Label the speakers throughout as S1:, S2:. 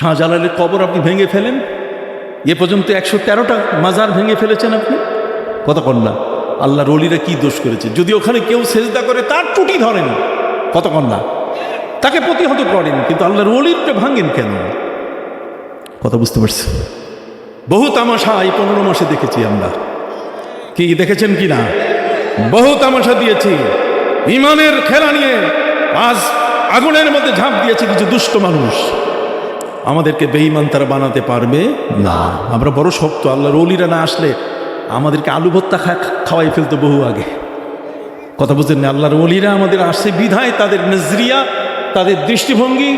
S1: শাহজালালের কবর আপনি ভেঙে ফেলেন, এ পর্যন্ত 113টা মাজার ভেঙে ফেলেছেন আপনি। কথা কন্যা, আল্লাহর ওলিরা কি দোষ করেছে? যদি ওখানে কেউ সেজদা করে তার টুটি ধরেন, কথা কন্যা, তাকে প্রতিহত করেন, কিন্তু আল্লাহর ওলিরটা ভাঙেন কেন? কথা বুঝতে পারছি? বহু তামাশা এই 15 মাসে দেখেছি আমরা। কি দেখেছেন কি না? বহু তামাশা দিয়েছি। ইমানের খেলা নিয়ে আজ আগুনের মধ্যে ঝাঁপ দিয়েছে কিছু দুষ্ট মানুষ। আমাদেরকে বেঈমান তারা বানাতে পারবে না। আমরা বড় শক্ত। আল্লাহর ওলিরা না আসলে আমাদেরকে আলু ভর্তা খাওয়াই ফেলতো বহু আগে। কথা বুঝলেন না? আল্লাহর ওলিরা আমাদের আসছে বিধায় তাদের নজরিয়া, তাদের দৃষ্টিভঙ্গি,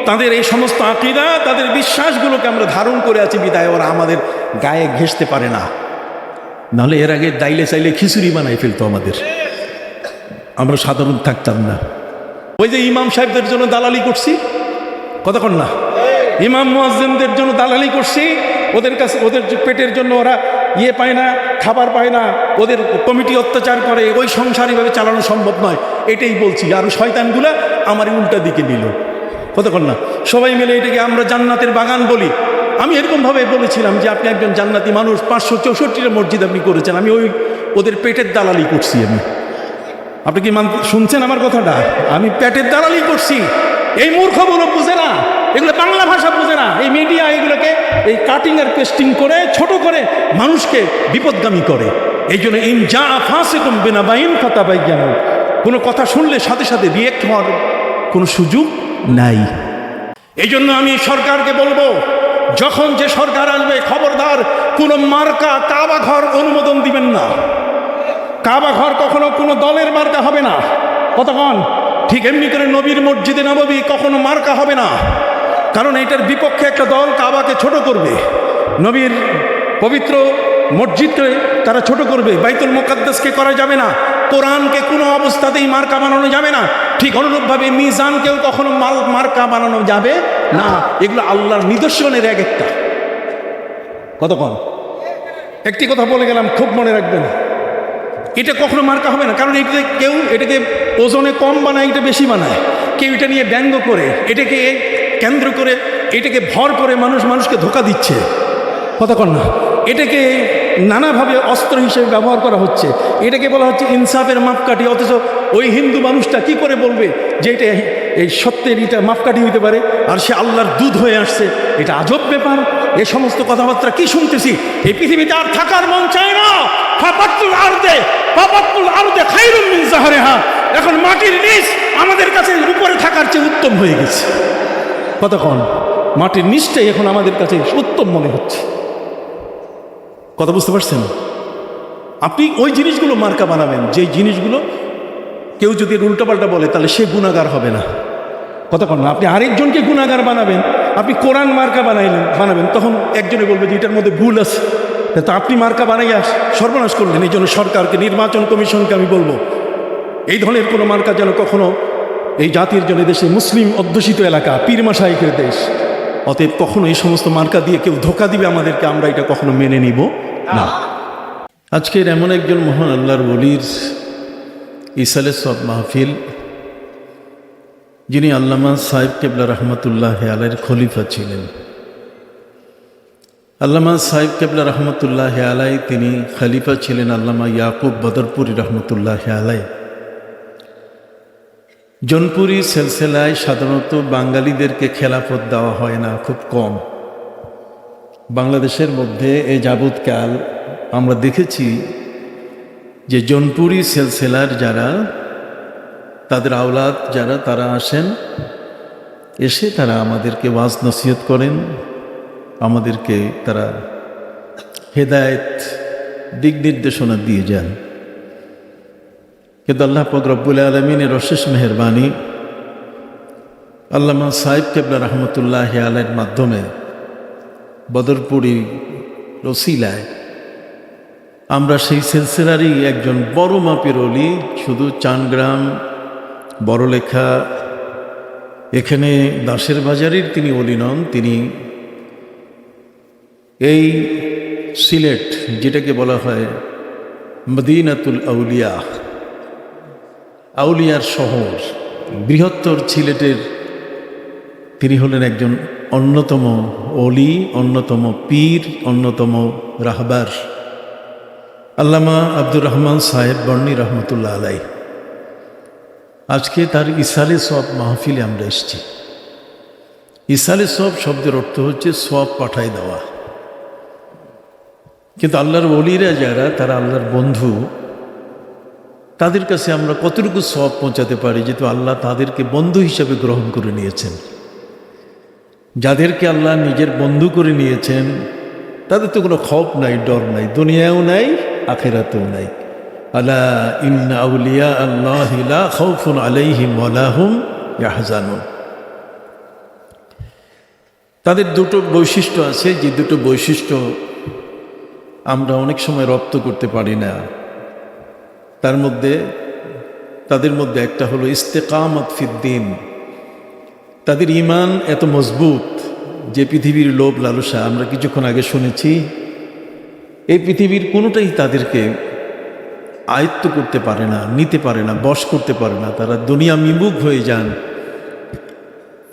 S1: তাদের এই সমস্ত আকীদা, তাদের বিশ্বাসগুলোকে আমরা ধারণ করে আছি বিধায় ওরা আমাদের গায়ে ঘেঁষতে পারে না। নাহলে এর আগে ডাইলে চাইলে খিচুড়ি বানাই ফেলতো আমাদের, আমরা সাধারণ থাকতাম না। ওই যে ইমাম সাহেবদের জন্য দালালি করছি, কতক্ষণ না, ইমাম মুয়াজ্জিনদের জন্য দালালি করছি, ওদের কাছে ওদের পেটের জন্য ওরা পায় না, খাবার পায় না, ওদের কমিটি অত্যাচার করে, ওই সংসার এভাবে চালানো সম্ভব নয়, এটাই বলছি। আর শয়তানগুলা আমার উল্টা দিকে নিল, কতক্ষণ না, সবাই মিলে এটাকে আমরা জান্নাতের বাগান বলি। আমি এরকমভাবে বলেছিলাম যে আপনি একজন জান্নাতি মানুষ, 564টা মসজিদ আপনি করেছেন, আমি ওদের পেটের দালালি করছি। আপনি কি শুনছেন আমার কথাটা? আমি পেটের দালালি করছি। এই মূর্খগুলো বুঝে না, এগুলো বাংলা ভাষা বুঝে না। এই মিডিয়া এগুলোকে এই কাটিং আর পেস্টিং করে ছোট করে মানুষকে বিপদগামী করে। এই জন্য ইনজা ফাসিকুম বিনাবাইন ফাতাবাইয়ানু, কোনো কথা শুনলে সাথে সাথে রিয়েক্ট হওয়ার কোনো সুযোগ নাই। এই জন্য আমি সরকারকে বলবো, যখন যে সরকার আসবে খবরদার কোনো মার্কা কাবা ঘর অনুমোদন দিবেন না। কাবা ঘর কখনো কোনো দলের মার্কা হবে না, কতক্ষণ, ঠিক এমনি করে নবীর মসজিদে নববী কখনো মার্কা হবে না। কারণ এটার বিপক্ষে একটা দল কাবাকে ছোট করবে, নবীর পবিত্র মসজিদকে তারা ছোট করবে, বাইতুল মুকাদ্দাসকে করা যাবে না, কোরআনকে কোনো অবস্থাতেই মার্কা বানানো যাবে না। ঠিক অনুরূপভাবে মিজানকেও কখনো মার্কা বানানো যাবে না। এগুলো আল্লাহর নিদর্শনের এক একটা। কতক্ষণ, একটি কথা বলে গেলাম, খুব মনে রাখবেন, এটা কখনো মার্কা হবে না। কারণ এটাতে কেউ এটাকে ওজনে কম বানায়, এটা বেশি বানায়, কেউ এটা নিয়ে ব্যঙ্গ করে, এটাকে কেন্দ্র করে, এটাকে ভর করে মানুষকে ধোঁকা দিচ্ছে, কতক্ষণ না, এটাকে নানাভাবে অস্ত্র হিসেবে ব্যবহার করা হচ্ছে। এটাকে বলা হচ্ছে ইনসাফের মাপকাঠি, অথচ ওই হিন্দু মানুষটা কি করে বলবে যে এটা এই সত্যের এটা মাপকাঠি হইতে পারে, আর সে আল্লাহর দুধ হয়ে আসছে? এটা আজব ব্যাপার। এ সমস্ত কথাবার্তা কি শুনতেছি? এই পৃথিবীতে আর থাকার মন চায় না। এখন মাটির নিচ আমাদের কাছে উপরে থাকার চেয়ে উত্তম হয়ে গেছে। কতক্ষণ, মাটির নিচটাই এখন আমাদের কাছে উত্তম মনে হচ্ছে। কথা বুঝতে পারছেন? আপনি ওই জিনিসগুলো মার্কা বানাবেন, যে জিনিসগুলো কেউ যদি উল্টাপাল্টা বলে তাহলে সে গুনাহগার হবে না। কতক্ষণ না, আপনি আরেকজনকে গুনাহগার বানাবেন। আপনি কোরআন মার্কা বানাবেন, তখন একজনে বলবে যে এটার মধ্যে ভুল আছে, তা আপনি মার্কা বানাইয়া সর্বনাশ করলেন। এই জন্য সরকারকে, নির্বাচন কমিশনকে আমি বলবো, এই ধরনের কোনো মার্কা যেন কখনো এই জাতির জন্য, দেশে মুসলিম অধ্যুষিত এলাকা, পীর মাশায়েখের দেশ, অতএব কখনো এই সমস্ত মার্কা দিয়ে কেউ ধোঁকা দিবে আমাদেরকে, আমরা এটা কখনো মেনে নিব না। আজকের এমন একজন মহান আল্লাহর ওলির ইসালে সব মাহফিল, যিনি আল্লামা সাহেব কেবলা রহমতুল্লাহ আলাইহির খলিফা ছিলেন। আল্লামা সাহেব কেবলা রহমতুল্লাহ আলাই, তিনি খলিফা ছিলেন আল্লামা ইয়াকুব বদরপুরি রহমতুল্লাহ আলাই। জনপুরি সিলসিলায় সাধারণত বাঙালিদেরকে খেলাফত দেওয়া হয় না, খুব কম। বাংলাদেশের মধ্যে এ যাবৎকাল আমরা দেখেছি যে জনপুরি সিলসিলার যারা, তাদের আওলাদ যারা, তারা আসেন, এসে তারা আমাদেরকে ওয়াজ নসিহত করেন, আমাদেরকে তারা হেদায়েত, দিক নির্দেশনা দিয়ে যান। কিন্তু আল্লাহ পাক রব্বুল আলামিনের অশেষ মেহেরবানি, আল্লামা সাহেব কেবলা রহমতুল্লাহ আলাইহির মাধ্যমে বদরপুরি রসিলায় আমরা সেই সিলসিলারই একজন বড় মাপের অলি, শুধু চানগ্রাম, বড়লেখা, এখানে দাসের বাজারের তিনি অলি নন, তিনি এই সিলেট, যেটাকে বলা হয় মদিনাতুল আউলিয়া, আউলিয়ার শহর, বৃহত্তর সিলেটের তিনি হলেন একজন অন্যতম অলি, অন্যতম পীর, অন্যতম রাহবার আল্লামা আব্দুর রহমান সাহেব বর্ণী রহমতুল্লাহ আলাই। আজকে তার ইসালে সব মাহফিলে আমরা এসেছি। ইসালে সব শব্দের অর্থ হচ্ছে সব পাঠায় দেওয়া। কিন্তু আল্লাহর ওলিরা যারা, তারা আল্লাহর বন্ধু, তাদের কাছে আমরা কতটুকু সব পৌঁছাতে পারি, যেহেতু আল্লাহ তাদেরকে বন্ধু হিসাবে গ্রহণ করে নিয়েছেন। যাদেরকে আল্লাহ নিজের বন্ধু করে নিয়েছেন তাদের তো কোনো খৌফ নাই, ডর নাই, দুনিয়াও নাই, আখিরাতেও নাই। আলা ইন্না আউলিয়া আল্লাহি লা খাউফুন আলাইহিম ওয়া লা হুম ইয়াহজানুন। তাদের দুটো বৈশিষ্ট্য আছে, যে দুটো বৈশিষ্ট্য আমরা অনেক সময় রপ্ত করতে পারি না। তাদের মধ্যে একটা হলো ইস্তেকামত ফিদ্দিন। তাদের ঈমান এত মজবুত যে পৃথিবীর লোভ লালসা, আমরা কিছুক্ষণ আগে শুনেছি, এই পৃথিবীর কোনোটাই তাদেরকে আয়ত্ত করতে পারে না, নিতে পারে না, বশ করতে পারে না। তারা দুনিয়া বিমুখ হয়ে যান।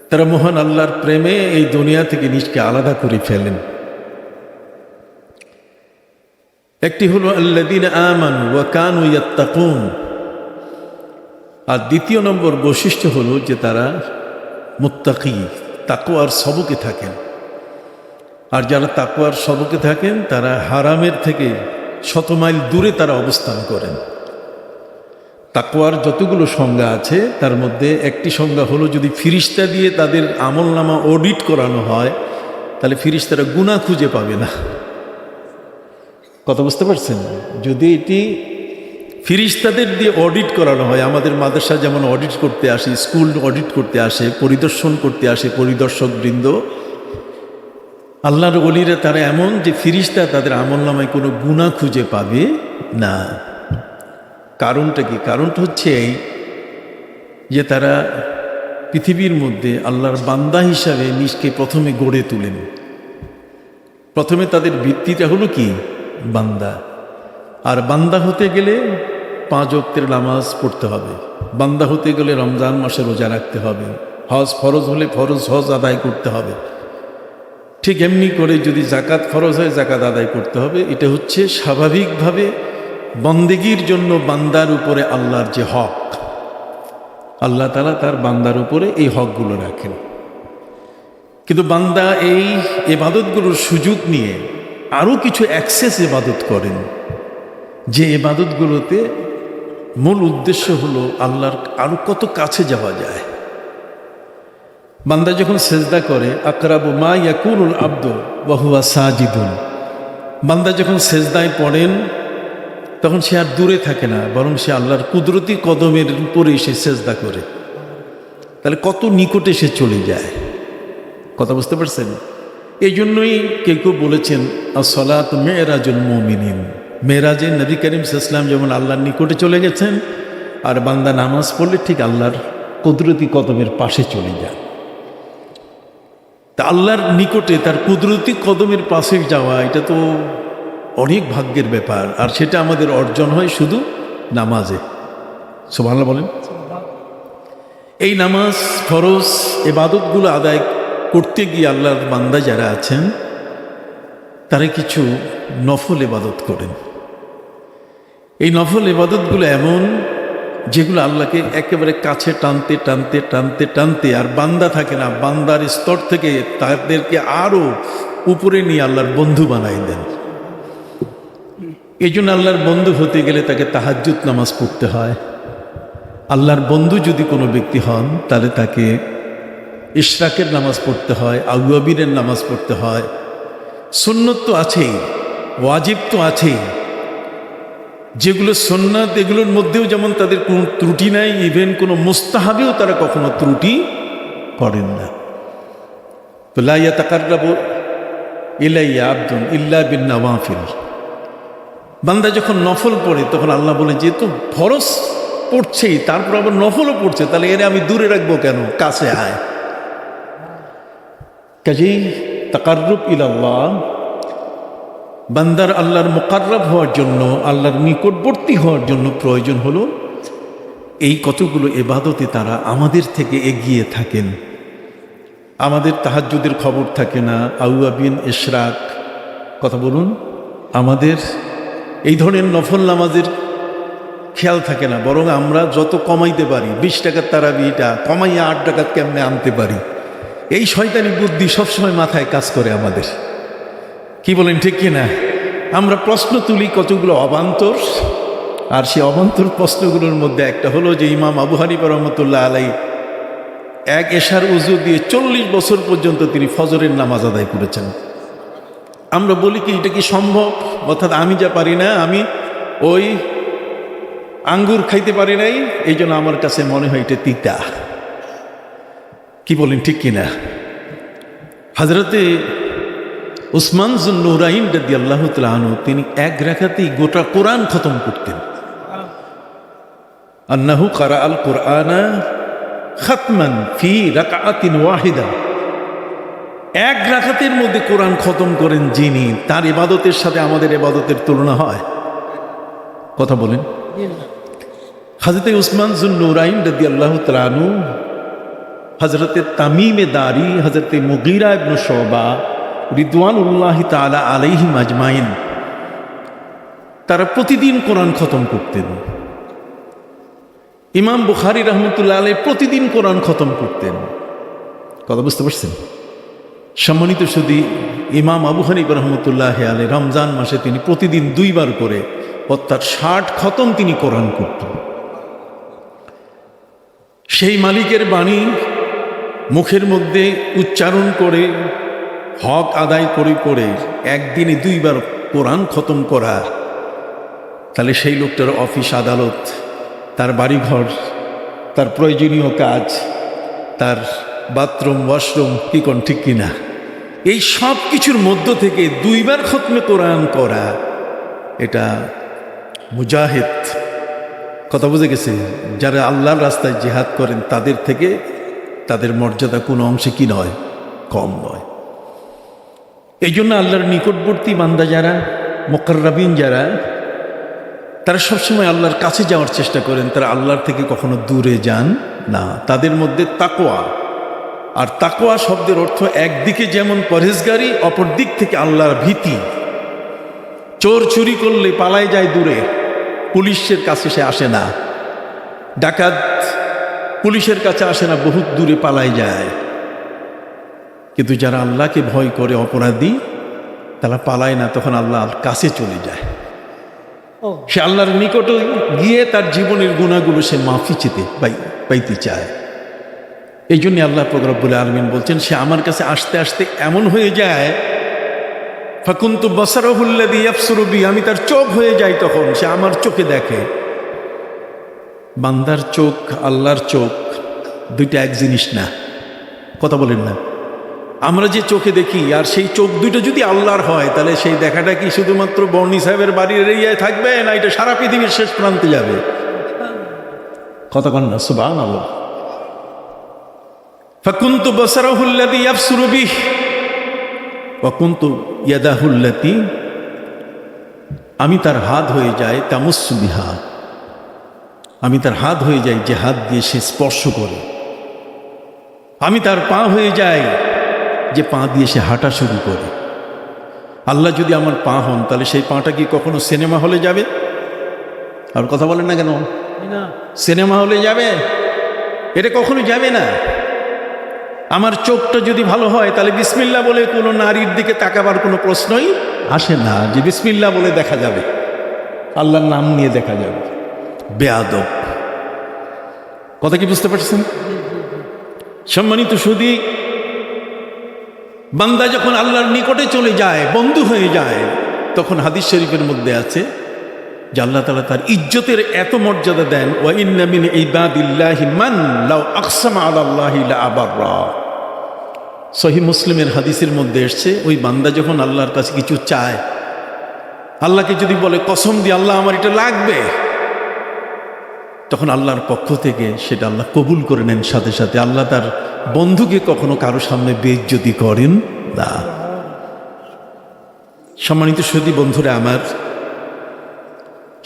S1: তারা মহান আল্লাহর প্রেমে এই দুনিয়া থেকে নিজকে আলাদা করে ফেলেন। একটি হলো আল্লাযীনা আমানু ওয়া কানু ইয়াত্তাকুন। আর দ্বিতীয় নম্বর বৈশিষ্ট্য হলো যে তারা মুত্তাকি, তাকওয়ার সবকে থাকেন। আর যারা তাকওয়ার সবকে থাকেন তারা হারামের থেকে শত মাইল দূরে তারা অবস্থান করেন। তাকওয়ার যতগুলো সংজ্ঞা আছে তার মধ্যে একটি সংজ্ঞা হলো, যদি ফিরিস্তা দিয়ে তাদের আমলনামা অডিট করানো হয় তাহলে ফিরিস্তারা গুনাহ খুঁজে পাবে না। কথা বুঝতে পারছেন? যদি এটি ফিরিস্তাদের দিয়ে অডিট করানো হয়, আমাদের মাদ্রাসা যেমন অডিট করতে আসে, স্কুল অডিট করতে আসে, পরিদর্শন করতে আসে পরিদর্শক বৃন্দ, আল্লাহর ওলিরা তারা এমন যে ফিরিস্তা তাদের আমলনামায় কোনো গুনাহ খুঁজে পাবে না। কারণটা কি? কারণটা হচ্ছে এই যে তারা পৃথিবীর মধ্যে আল্লাহর বান্দা হিসাবে নিজকে প্রথমে গড়ে তোলেন। প্রথমে তাদের ভিত্তিটা হলো কি? বান্দা। আর বান্দা হতে গেলে 5 ওয়াক্তের নামাজ পড়তে হবে, বান্দা হতে গেলে রমজান মাসে রোজা রাখতে হবে, হজ ফরজ হলে ফরজ হজ আদায় করতে হবে, ঠিক এমনি করে যদি জাকাত ফরজ হয় জাকাত আদায় করতে হবে। এটা হচ্ছে স্বাভাবিকভাবে বন্দেগীর জন্য বান্দার উপরে আল্লাহর যে হক, আল্লাহ তাআলা তার বান্দার উপরে এই হকগুলো রাখেন। কিন্তু বান্দা এই ইবাদতগুলোর সুযোগ নিয়ে আরও কিছু অ্যাক্সেস ইবাদত করেন, যে ইবাদতগুলোতে মূল উদ্দেশ্য হলো আল্লাহর আরও কত কাছে যাওয়া যায়। বান্দা যখন সেজদা করে, আকরাবু মা ইয়াকুনুল আবদু ওয়া হুয়া সাজিদুন, বান্দা যখন সেজদায় পড়েন তখন সে আর দূরে থাকে না, বরং সে আল্লাহর কুদরতি কদমের উপরে সে সেজদা করে। তাহলে কত নিকটে সে চলে যায়। কথা বুঝতে পারছেন? এই জন্যই কেউ কেউ বলেছেন as-সালাতু মি'রাজুল মুমিনিন। মেরাজে নবী করিম সাল্লাল্লাহু আলাইহি ওয়াসাল্লাম যেমন আল্লাহর নিকটে চলে গেছেন, আর বান্দা নামাজ পড়লে ঠিক আল্লাহর কুদরতি কদমের পাশে চলে যায়। তা আল্লাহর নিকটে তার কুদরতি কদমের পাশে যাওয়া, এটা তো অনেক ভাগ্যের ব্যাপার। আর সেটা আমাদের অর্জন হয় শুধু নামাজে। সুবহানাল্লাহ বলেন। এই নামাজ ফরজ ইবাদতগুলো আদায় করতে গিয়ে আল্লাহর বান্দা যারা আছেন তারা কিছু নফল ইবাদত করেন। এই নফল ইবাদতগুলো এমন যেগুলো আল্লাহকে একেবারে কাছে টানতে টানতে টানতে টানতে আর বান্দা থাকে না, বান্দার স্তর থেকে তাদেরকে আরও উপরে নিয়ে আল্লাহর বন্ধু বানাই দেন। এই জন্য আল্লাহর বন্ধু হতে গেলে তাকে তাহাজ্জুদ নামাজ পড়তে হয়। আল্লাহর বন্ধু যদি কোনো ব্যক্তি হন তাহলে তাকে ইশরাকের নামাজ পড়তে হয়, আউয়াবিনের নামাজ পড়তে হয়। সুন্নত তো আছেই, ওয়াজিব তো আছেই। যেগুলো সুন্নাত এগুলোর মধ্যেও যেমন তাদের কোনো ত্রুটি নাই, ইভেন কোনো মুস্তাহাবেও তারা কখনো ত্রুটি করেন না। তো লা ইয়াতাকাররাবু ইলাইয়া আবদুন ইল্লা বিন নওয়াফিল। বান্দা যখন নফল পড়ে তখন আল্লাহ বলে, যেহেতু ফরজ পড়ছেই তারপর আবার নফলও পড়ছে, তাহলে এর আমি দূরে রাখবো কেন, কাছে আয়। কাজেই তাকাররুব ইলাল্লাহ, বান্দার আল্লাহর মুকাররব হওয়ার জন্য, আল্লাহর নিকটবর্তী হওয়ার জন্য প্রয়োজন হলো এই কতগুলো ইবাদতে তারা আমাদের থেকে এগিয়ে থাকেন। আমাদের তাহাজ্জুদের খবর থাকে না, আউয়াবিন, ইশরাক, কথা বলুন। আমাদের এই ধরনের নফল নামাজের খেয়াল থাকে না, বরং আমরা যত কমাইতে পারি, 20 টাকার তারাবিটা কমাইয়া 8 টাকা কেমনে আনতে পারি, এই শয়তানি বুদ্ধি সবসময় মাথায় কাজ করে আমাদের। কি বলেন, ঠিক কি না? আমরা প্রশ্ন তুলি কতগুলো অবান্তর, আর সেই অবান্তর প্রশ্নগুলোর মধ্যে একটা হলো যে ইমাম আবু হানিফা রহমতুল্লাহ আলাই এক এশার উজু দিয়ে 40 বছর পর্যন্ত তিনি ফজরের নামাজ আদায় করেছেন। আমরা বলি কি এটা কি সম্ভব? অর্থাৎ আমি যা পারি না, আমি ওই আঙ্গুর খাইতে পারি নাই, এই জন্য আমার কাছে মনে হয় এটা তিতা। কি বলেন, ঠিক কিনা? হযরতে উসমান যুন্নুরাইন রাদিয়াল্লাহু তাআলা আনহু তিনি এক রাকাতেই গোটা কোরআন খতম করতেন। আন্নাহু ক্বারা আল কুরআনা খাতমান ফি রাকাআতিন ওয়াহিদা, এক রাকাতের মধ্যে কোরআন খতম করেন যিনি, তার ইবাদতের সাথে আমাদের ইবাদতের তুলনা হয়? কথা বলেন। হযরতে উসমান যুন্নুরাইন রাদিয়াল্লাহু তাআলা আনহু, হযরতে তামিমে দারি, হযরতে মুগীরা ইবনে শুবা রিদওয়ানুল্লাহি তাআলা আলাইহিম আজমাইন, তারা প্রতিদিন কোরআন খতম করতেন। ইমাম বুখারী রহমতুল্লাহ আলাইহি প্রতিদিন কোরআন খতম করতেন। কথা বুঝতে পারছেন? সম্মানিত সুধী, ইমাম আবু হানিফা রহমতুল্লাহ আলাইহি রমজান মাসে তিনি প্রতিদিন 2 বার করে অর্থাৎ 60 খতম তিনি কোরআন করতেন। সেই মালিকের বাণী মুখের মধ্যে উচ্চারণ করে, হক আদায় করে করে একদিনে 2 বার কোরআন খতম করা, তাহলে সেই লোকটার অফিস আদালত, তার বাড়িঘর, তার প্রয়োজনীয় কাজ, তার বাথরুম, ওয়াশরুম, কি কোন ঠিক কিনা, এই সব কিছুর মধ্য থেকে 2 বার খতমে কোরআন করা, এটা মুজাহিদ, কথা বুঝে গেছে, যারা আল্লাহর রাস্তায় জিহাদ করেন তাদের থেকে তাদের মর্যাদা কোনো অংশে কি নয়, কম নয়। এই জন্য আল্লাহর নিকটবর্তী বান্দা যারা, মুকাররাবিন যারা, তারা সবসময় আল্লাহর কাছে যাওয়ার চেষ্টা করেন, তারা আল্লাহর থেকে কখনো দূরে যান না। তাদের মধ্যে তাকওয়া, আর তাকওয়া শব্দের অর্থ একদিকে যেমন পরহেজগারি, অপর দিক থেকে আল্লাহর ভীতি। চোর চুরি করলে পালায় যায় দূরে, পুলিশের কাছে সে আসে না। ডাকাত পুলিশের কাছে আসে না, বহুত দূরে পালায় যায়। কিন্তু যারা আল্লাহকে ভয় করে অপরাধী, তারা পালায় না, তখন আল্লাহর কাছে চলে যায়। সে আল্লাহর নিকটে গিয়ে তার জীবনের গুনাহগুলো সে মাফি পাইতে চায়। এই জন্য আল্লাহ পাক রব্বুল আলামিন বলছেন, সে আমার কাছে আসতে আসতে এমন হয়ে যায়, ফাকুনতু বাসারাহুল্লাযী ইয়াবসুরু বি, আমি তার চোখ হয়ে যাই, তখন সে আমার চোখে দেখে। বান্দার চোখ, আল্লাহর চোখ, দুইটা এক জিনিস না। কথা বলেন না? আমরা যে চোখে দেখি আর সেই চোখ দুইটা যদি আল্লাহর হয়, তাহলে সেই দেখাটা কি শুধুমাত্র বর্ণি সাহেবের বাড়ির এরিয়ায় থাকবে, না এটা সারা পৃথিবীর শেষ প্রান্তে যাবে? কথা কন না, সুবহানাল্লাহ। ফাকুনতু বাসারাহুল্লাযী ইয়াবসুরু বিহি ওয়া কুনতু ইয়াদাহুল্লাতী, আমি তার হাত হয়ে যায়, তামুসসু বিহা, আমি তার হাত হয়ে যাই যে হাত দিয়ে সে স্পর্শ করে। আমি তার পা হয়ে যাই যে পা দিয়ে সে হাঁটা শুরু করে। আল্লাহ যদি আমার পা হন, তাহলে সেই পাটা কি কখনো সিনেমা হলে যাবে? আর কথা বলেন না কেন? সিনেমা হলে যাবে? এটা কখনো যাবে না। আমার চোখটা যদি ভালো হয়, তাহলে বিসমিল্লাহ বলে কোনো নারীর দিকে তাকাবার কোনো প্রশ্নই আসে না, যে বিসমিল্লাহ বলে দেখা যাবে, আল্লাহর নাম নিয়ে দেখা যাবে। বেয়াদব। কথা কি বুঝতে পারছেন? সম্মানিত সুধী, বান্দা যখন আল্লাহর নিকটে চলে যায়, বন্ধু হয়ে যায়, তখন হাদিস শরীফের মধ্যে আছে যে আল্লাহ তাআলা তার ইজ্জতের এত মর্যাদা দেন, ওয়া ইন্না মিন ইবাদিল্লাহি মান লাউ আকসামা আলাল্লাহি লা আবাররা। সহিহ মুসলিমের হাদিসের মধ্যে এসেছে, ওই বান্দা যখন আল্লাহর কাছে কিছু চায়, আল্লাহকে যদি বলে কসম দিয়ে আল্লাহ আমার এটা লাগবে, তখন আল্লাহর পক্ষ থেকে সেটা আল্লাহ কবুল করে নেন সাথে সাথে। আল্লাহ তার বন্ধুকে কখনো কারো সামনে বেইজ্জতি করেন না। সম্মানিত সুধী বন্ধুরা আমার,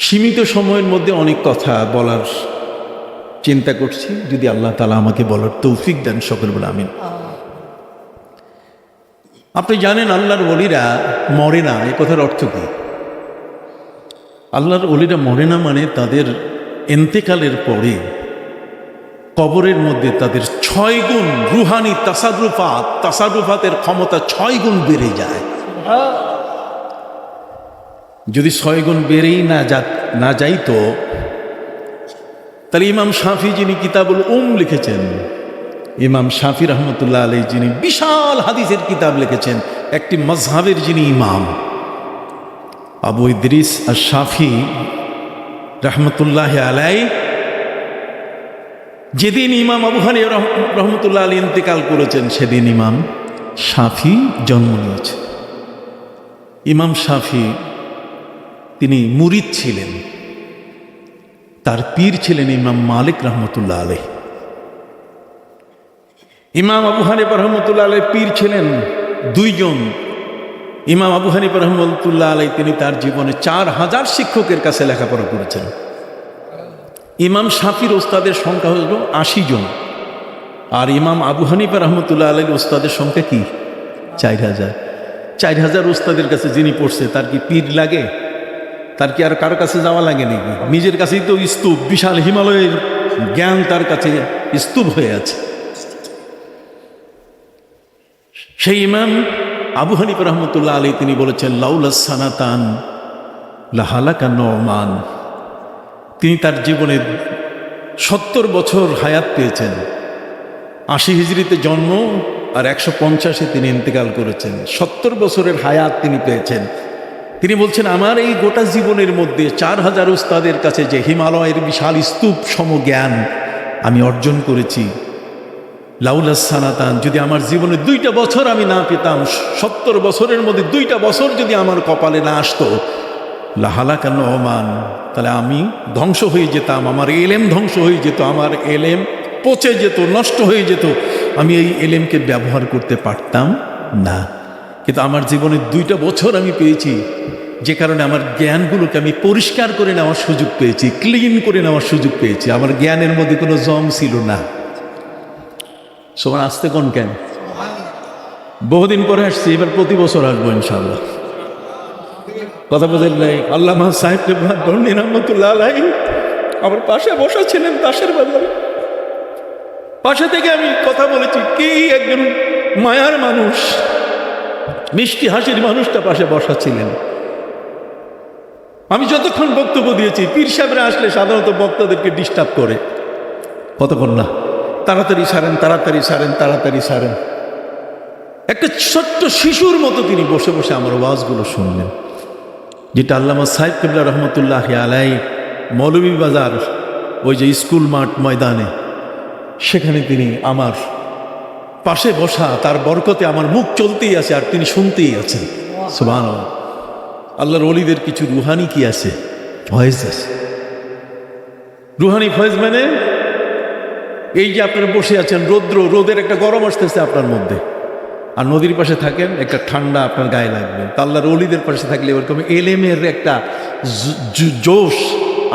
S1: সীমিত সময়ের মধ্যে অনেক কথা বলার চিন্তা করছি, যদি আল্লাহ তাআলা আমাকে বলার তৌফিক দেন, সকল বলে আমিন। আপনি জানেন আল্লাহর ওলিরা মরে না, এ কথার অর্থ কি? আল্লাহর ওলিরা মরে না মানে তাদের এন্তেকালের পরে কবরের মধ্যে তাদের 6 গুণ রুহানি তাসারুফাতের ক্ষমতা 6 গুণ বেড়ে যায়। যদি 6 গুণ বেড়েই না যাইতো, তাহলে ইমাম শাফি যিনি কিতাবুল লিখেছেন, ইমাম শাফি রহমতুল্লাহ আলাইহি যিনি বিশাল হাদিসের কিতাব লিখেছেন, একটি মাযহাবের যিনি ইমাম আবু ইদ্রিস আশ-শাফি রহমতুল্লাহ আলাইহি, যেদিন ইমাম আবু হানিফা রহমতুল্লাহ আলাইহি ইন্তেকাল করেছেন সেদিন ইমাম শাফি জন্ম নিয়েছে। ইমাম শাফি তিনি মুরিদ ছিলেন, তার পীর ছিলেন ইমাম মালিক রহমতুল্লাহ আলাইহি। ইমাম আবু হানিফা রহমতুল্লাহ আলাইহি পীর ছিলেন 2 জন। ইমাম আবু হানিফা রহমতুল্লাহ আলাইহি তিনি তার জীবনে 4000 শিক্ষকের কাছে লেখাপড়া করেছেন। ইমাম শাফির ওস্তাদের সংখ্যা হল 80 জন, আর ইমাম আবু হানিফা রহমতুল্লাহ আলাইহির ওস্তাদের সংখ্যা কি? 4000। 4000 ওস্তাদের কাছে যিনি পড়ছে তার কি পীর লাগে? তার কি আর কারো কাছে যাওয়া লাগে নাকি? নিজের কাছেই তো স্তূপ, বিশাল হিমালয়ের জ্ঞান তার কাছে স্তূপ হয়ে আছে। সেই ইমাম আবু হানিফা রহমতুল্লাহ আলাইহি তিনি বলেছেন, লাউলা সানাতান লাহালাকা নুমান। তিনি তার জীবনে 70 বছর হায়াত পেয়েছেন। 80 হিজরিতে জন্ম আর 150-এ তিনি ইন্তেকাল করেছেন। 70 বছরের হায়াত তিনি পেয়েছেন। তিনি বলছেন, আমার এই গোটা জীবনের মধ্যে 4000 উস্তাদের কাছে যে হিমালয়ের বিশাল স্তূপ সম জ্ঞান আমি অর্জন করেছি, লাউলা সানাতান, যদি আমার জীবনে 2টা বছর আমি না পেতাম, 70 বছরের মধ্যে 2টা বছর যদি আমার কপালে না আসতো, লাহালাকা নুমান, তাহলে আমি ধ্বংস হয়ে যেতাম, আমার এলেম ধ্বংস হয়ে যেত, আমার এলেম পচে যেত, নষ্ট হয়ে যেত, আমি এই এলেমকে ব্যবহার করতে পারতাম না। কিন্তু আমার জীবনে 2টা বছর আমি পেয়েছি, যে কারণে আমার জ্ঞানগুলোকে আমি পরিষ্কার করে নেওয়ার সুযোগ পেয়েছি, ক্লিন করে নেওয়ার সুযোগ পেয়েছি। আমার জ্ঞানের মধ্যে কোনো জং ছিল না। সবার আসতে কোন কেন? বহুদিন পরে আসছি, এবার প্রতি বছর আসবো ইনশাআল্লাহ। কথা বলেন নাই? আল্লামা সাহেব রহমতুল্লাহ আলাইহি আমার পাশে বসা ছিলেন তাসের বাজারে। পাশে থেকে আমি কথা বলেছি, কি একজন মায়ার মানুষ, মিষ্টি হাসির মানুষটা পাশে বসা ছিলেন। আমি যতক্ষণ বক্তব্য দিয়েছি, পীর সাহেবরা আসলে সাধারণত বক্তাদেরকে ডিস্টার্ব করে, কতক্ষণ না, তাড়াতাড়ি সারেন, তাড়াতাড়ি সারেন, তাড়াতাড়ি সারেন। একটা ছোট্ট শিশুর মতো তিনি বসে বসে আমার ওয়াজগুলো শুনলেন, যেটা আল্লামা সাহেব কিবলা রহমতুল্লাহ আলাইহি মৌলভীবাজার ওই যে স্কুল মাঠ ময়দানে, সেখানে তিনি আমার পাশে বসা, তার বরকতে আমার মুখ চলতেই আছে আর তিনি শুনতেই আছেন। সুবহানাল্লাহ। আল্লাহর ওলিদের কিছু রুহানি কি আছে, ফয়েজ আছে। রুহানি ফয়েজ মানে এই যে আপনারা বসে আছেন, রোদের একটা গরম আসতেছে আপনার মধ্যে, আর নদীর পাশে থাকেন, একটা ঠান্ডা আপনার গায়ে লাগবে। তা আল্লাহর ওলিদের পাশে থাকলে এরকম এলেমের একটা জোশ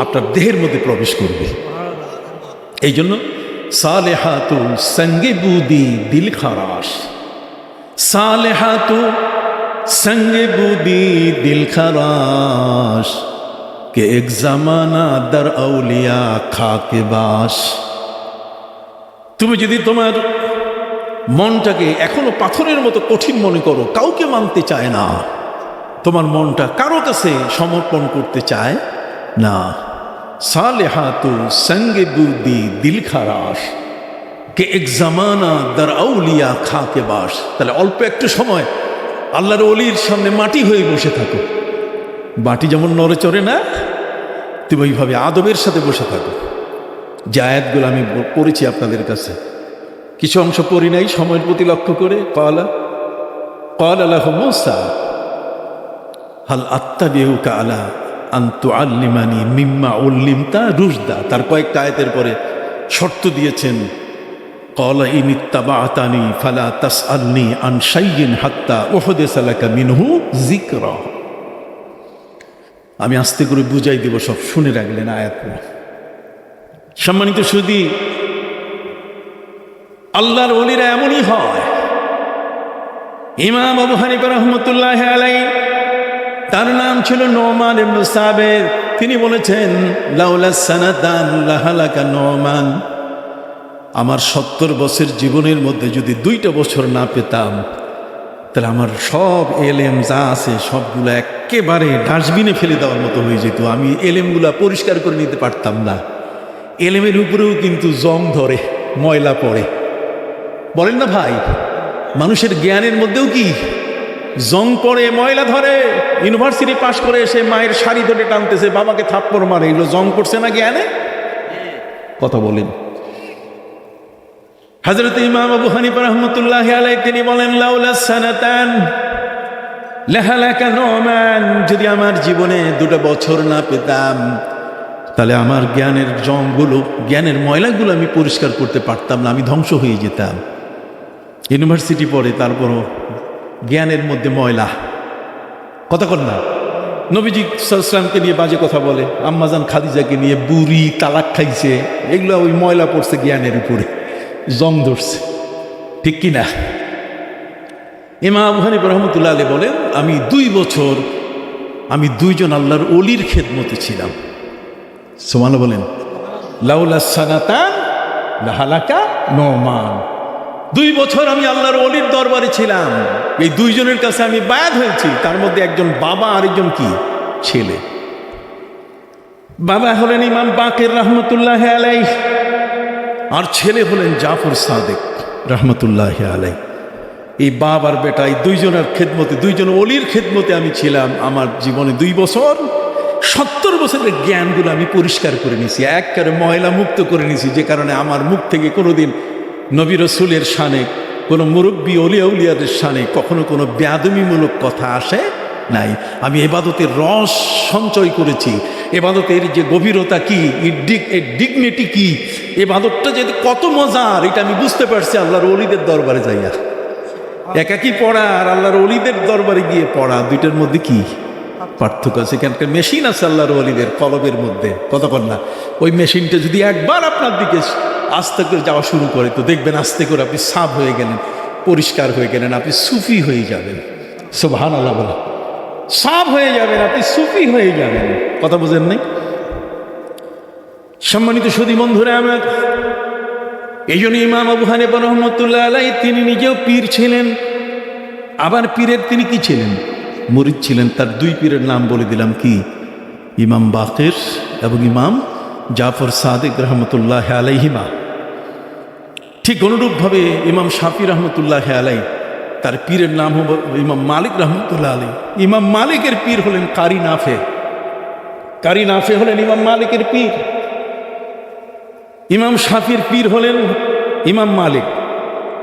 S1: আপনার দেহের মধ্যে প্রবেশ করবে। এই জন্য সালেহাতু সঙ্গে বুদি দিল খারাস, সালেহাতু সঙ্গে বুদি দিল খারাস, কে এক জামানা দর আউলিয়া খাকে বাস। তুমি যদি তোমার মনটাকে এখনো পাথরের মতো কঠিন মনে করো, কাউকে মানতে চায় না, তোমার মনটা কারো কাছে সমর্পণ করতে চায় না, সালেহাতু সঙ্গে বুদি দিল খারাস, কে এক জামানা দর আউলিয়া খাকে বাস। তাহলে অল্প একটু সময় আল্লাহর ওলির সামনে মাটি হয়ে বসে থাকো। মাটি যেমন নড়ে চড়ে না, তুমি ওইভাবে আদবের সাথে বসে থাকো। যে আয়াতগুলো আমি পড়েছি আপনাদের কাছে, কিছু অংশ পড়ি নাই সময়ের প্রতি লক্ষ্য করে। ক্বালা লাহু মূসা হাল আত্তাবিউকা আলা আন তুআল্লিমানি মিম্মা উল্লিমতা রুশদা। তার কয়েকটা আয়াতের পরে শর্ত দিয়েছেন, ক্বালা ইন ইত্তাবা'তানি ফালা তাসআলনি আন শাইইন হাত্তা উহদিসা লাকা মিনহু যিকরা। আমি আস্তে করে বুঝাই দেব, সব শুনে রাখলেন আয়াতগুলো। সম্মানিত সুধী, আল্লাহর ওলিরা এমনই হয়, ইমাম আবু হানিফা রাহমাতুল্লাহ আলাইহি, তার নাম ছিল নোমান ইবনে সাবিত। তিনি বলেছেন, লাউলা সানাতান লাহালাকা নোমান, আমার 70 বছর জীবনের মধ্যে যদি 2টা বছর না পেতাম, তাহলে আমার সব এলেম যা আছে সবগুলো একেবারে ডাস্টবিনে ফেলে দেওয়ার মতো হয়ে যেত। আমি এলেমগুলা পরিষ্কার করে নিতে পারতাম না। এলেমের উপরেও কিন্তু জং ধরে, ময়লা পড়ে। বলেন না ভাই, মানুষের জ্ঞানের মধ্যেও কি জং পড়ে, ময়লা ধরে। ইউনিভার্সিটি পাশ করে এসে মায়ের শাড়ি ধরে টানতেছে, বাবাকে থাপ্পড় মারে, এগুলো জং পড়ছে না জ্ঞানে? কথা বলেন। হযরত ইমাম আবু হানিফা রাহমাতুল্লাহি আলাইহি তিনি বলেন, লাউলা সানাতান লাহালাকা নোমান, যদি আমার জীবনে 2টা বছর না পেতাম, তাহলে আমার জ্ঞানের জংগুলো, জ্ঞানের ময়লাগুলো আমি পরিষ্কার করতে পারতাম না, আমি ধ্বংস হয়ে যেতাম। ইউনিভার্সিটি পড়ে, তারপরও জ্ঞানের মধ্যে ময়লা। কথা কর না। নবীজি সাল্লাল্লাহু আলাইহি ওয়াসাল্লামকে নিয়ে বাজে কথা বলে, আম্মাজান খাদিজাকে নিয়ে বুড়ি, তালাক খাইছে, এগুলো ওই ময়লা পড়ছে জ্ঞানের উপরে, জং ধরছে। ঠিক কি না? ইমাম আবু হানিফা রাহমাতুল্লাহ আলাইহি বলেন, আমি 2 বছর আমি 2 জন আল্লাহর ওলির খেদমতে ছিলাম। সুবহানাল্লাহ বলেন। লাউলা সানাতান লাহালাকা নোমান, 2 বছর আমি আল্লাহর ওলির দরবারে ছিলাম। এই 2 জনের কাছে আমি বায়াত হয়েছি। তার মধ্যে একজন বাবা, আরেকজন কি ছেলে। বাবা হলেন ইমাম বাকির রাহমাতুল্লাহ আলাইহি, আর ছেলে হলেন জাফর সাদিক রাহমাতুল্লাহ আলাইহি। এই বাবার বেটা, এই 2 জনের খেদমতে, 2 জন ওলির খেদমতে আমি ছিলাম। আমার জীবনে 2 বছর 70 বছরের জ্ঞানগুলো আমি পরিষ্কার করে নিয়েছি, একবারে ময়লা মুক্ত করে নিয়েছি, যে কারণে আমার মুখ থেকে কোনোদিন নবী রাসূলের শানে, কোনো মুরব্বী অলিয়া উলিয়াদের শানে কখনো কোনো বেয়াদবিমূলক কথা আসে নাই। আমি ইবাদতের রস সঞ্চয় করেছি, ইবাদতের যে গভীরতা কি, ডিগনিটি কি, ইবাদতটা যে কত মজার, এটা আমি বুঝতে পারছি আল্লাহর ওলিদের দরবারে যাইয়া। একাকি পড়া আর আল্লাহর ওলিদের দরবারে গিয়ে পড়া, 2টার মধ্যে কি পার্থক্য আছে? এখানকার মেশিন আছে আল্লাহর ওলিদের কলবের মধ্যে, কতক্ষণ না। ওই মেশিনটা যদি একবার আপনার দিকে আস্তে করে যাওয়া শুরু করে, তো দেখবেন আস্তে করে আপনি সাফ হয়ে গেলেন, পরিষ্কার হয়ে গেলেন, আপনি সুফি হয়ে যাবেন। সুবহানাল্লাহ বলা, সাফ হয়ে যাবেন, আপনি সুফি হয়ে যাবেন। কথা বুঝেন নাই? সম্মানিত সুধী বন্ধুরা আমার, এই জন্য ইমাম আবু হানিফা রাহমাতুল্লাহ আলাইহি তিনি নিজেও পীর ছিলেন, আবার পীরের তিনি কি ছিলেন? মুরিদ ছিলেন। তার 2 পীরের নাম বলে দিলাম, কি? ইমাম বাকির এবং ইমাম জাফর সাদিক রহমতুল্লাহ আলাইহিমা। ঠিক অনুরূপভাবে ইমাম শাফি রহমতুল্লাহ আলাই, তার পীরের নাম হল ইমাম মালিক রহমতুল্লাহ আলাই। ইমাম মালিকের পীর হলেন কারি নাফে। কারি নাফে হলেন ইমাম মালিকের পীর। ইমাম শাফির পীর হলেন ইমাম মালিক।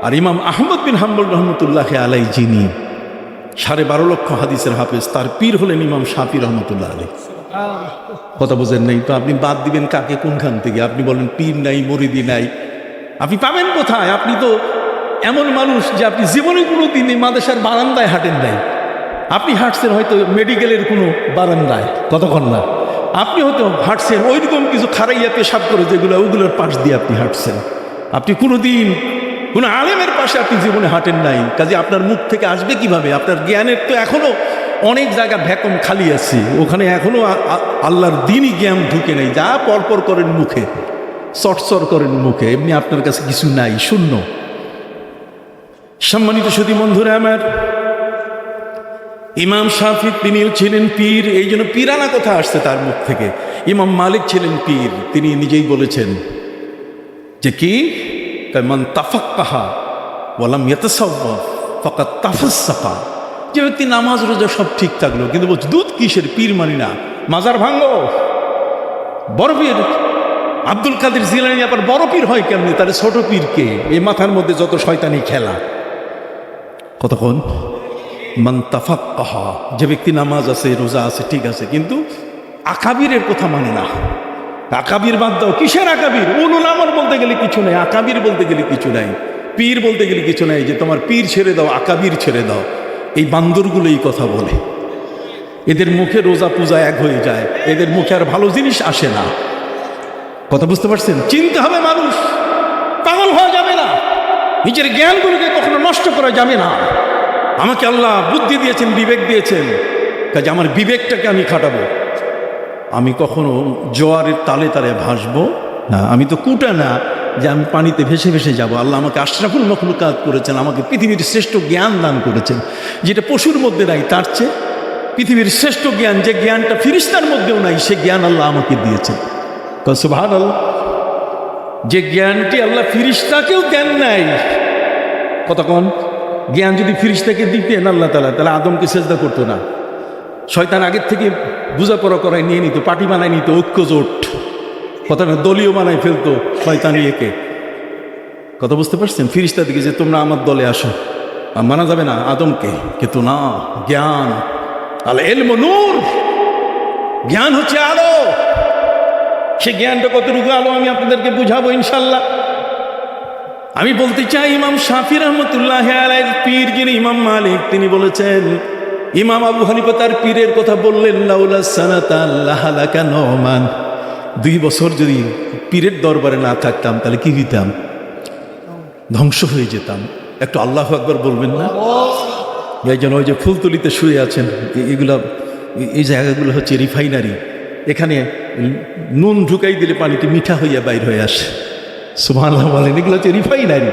S1: আর ইমাম আহমদ বিন হাম্বল রহমতুল্লাহ আলাই, যিনি 12.5 লক্ষ হাদিসের হাফেজ, তার পীর হলেন ইমাম শাফি রহমতুল্লাহ আলাই। কথা বোঝেন নাই? তো আপনি বাদ দিবেন কাকে কোনখান থেকে? আপনি বলেন পীর নাই, মুরিদি নাই, আপনি পাবেন কোথায়? আপনি তো এমন মানুষ যে আপনি জীবনে কোনো দিন মাদ্রাসার বারান্দায় হাঁটেন নাই। আপনি হাঁটছেন হয়তো মেডিকেলের কোনো বারান্দায়, কতক্ষণ না। আপনি হয়তো হাঁটছেন ওইরকম কিছু খারাইয়া পেশাব করে যেগুলো, ওগুলোর পাশ দিয়ে আপনি হাঁটছেন। আপনি কোনো দিন কোনো আলেমের পাশে আপনি জীবনে হাঁটেন নাই। কাজে আপনার মুখ থেকে আসবে কিভাবে? আপনার জ্ঞানের তো এখনো অনেক জায়গা ভ্যাকুম খালি আছে, ওখানে এখনো আল্লাহর দ্বীনই জ্ঞান ঢুকে নেই। যা পরপর করেন মুখে, চটচর করেন মুখে, এমনি আপনার কাছে কিছু নাই, শূন্য। সম্মানিত সুধী বন্ধুরা আমার, ইমাম শাফি তিনি ছিলেন পীর, এই জন্য পীরানা কথা আসছে তার মুখ থেকে। ইমাম মালিক ছিলেন পীর, তিনি নিজেই বলেছেন যে কি, মান তাফাক্কাহা ওয়া লাম ইয়াতাসাওয়াফ ফাকাদ তাফাসসাকা। যে ব্যক্তি নামাজ রোজা সব ঠিক থাকলো, কিন্তু বলছে দুধ কিসের, পীর মানি না, মাজার ভাঙ্গো। বড় পীর আব্দুল কাদের জিলানী আবার বড় পীর হয় কেমনি? তাহলে ছোট পীর কে? এই মাথার মধ্যে যত শয়তানি খেলা। কতক্ষণ? মান তাফাক্কাহা, যে ব্যক্তি নামাজ আছে, রোজা আছে, ঠিক আছে, কিন্তু আকাবিরের কথা মানে না। আকাবির বাদ দাও, কিসের আকাবির? উলুল আমর বলতে গেলে কিছু নাই, আকাবির বলতে গেলে কিছু নাই, পীর বলতে গেলে কিছু নাই। যে তোমার পীর ছেড়ে দাও, আকাবির ছেড়ে দাও। এই বান্দরগুলো এই কথা বলে, এদের মুখে রোজা পূজা এক হয়ে যায়, এদের মুখে আর ভালো জিনিস আসে না। কথা বুঝতে পারছেন? চিনতে হবে, মানুষ পাগল হওয়া যাবে না, নিজের জ্ঞানগুলোকে কখনো নষ্ট করা যাবে না। আমাকে আল্লাহ বুদ্ধি দিয়েছেন, বিবেক দিয়েছেন, কাজে আমার বিবেকটাকে আমি খাটাবো। আমি কখনো জোয়ারের তালে তালে ভাসবো না, আমি তো কুটা না যে আমি পানিতে ভেসে ভেসে যাব। আল্লাহ আমাকে আশরাফুল মখলুকাত করেছেন, আমাকে পৃথিবীর শ্রেষ্ঠ জ্ঞান দান করেছেন, যেটা পশুর মধ্যে নাই, তার চেয়ে পৃথিবীর শ্রেষ্ঠ জ্ঞান, যে জ্ঞানটা ফিরিস্তার মধ্যেও নাই, সে জ্ঞান আল্লাহ আমাকে দিয়েছেন। সুবহানাল্লাহ। যে জ্ঞানটি আল্লাহ ফিরিস্তাকেও জ্ঞান নাই, কতক্ষণ জ্ঞান যদি ফিরিস্তাকে দিতেন আল্লাহ তাআলা, তাহলে আদমকে সেজদা করতো না। শয়তান আগের থেকে বোঝাপড়া করায় নিয়ে নিত, পার্টি বানায় নিত, ঐক্য জোট, কথা না, দলীয় বানায় ফেলতো শয়তান একে। কথা বুঝতে পারছেন? ফিরিস্তা দিকে যে তোমরা আমার দলে আসো, মানা যাবে না আদমকে, কিন্তু না, জ্ঞান আল ইলমু নূর, জ্ঞান হচ্ছে আলো। সে জ্ঞানটা কতটুকু আলো আমি আপনাদেরকে বুঝাবো ইনশাল্লাহ। আমি বলতে চাই, ইমাম শাফি রহমতুল্লাহ আলাইহির পীর যিনি ইমাম মালিক, তিনি বলেছেন, ইমাম আবু হানিফা তার পীরের কথা বললেন, লাউলা সানাতা লাহালাকা নুমান, 2 বছর যদি পীরের দরবারে না থাকতাম তাহলে কি হইতাম? ধ্বংস হয়ে যেতাম। একটু আল্লাহু আকবার বলবেন না? এই যেন ওই যে ফুলতলিতে শুয়ে আছেন, এগুলা, এই জায়গাগুলো হচ্ছে রিফাইনারি, এখানে নুন ঢুকাই দিলে পানিতে মিঠা হইয়া বাইর হয়ে আসে। সুবহানাল্লাহ বলেন, এগুলো হচ্ছে রিফাইনারি।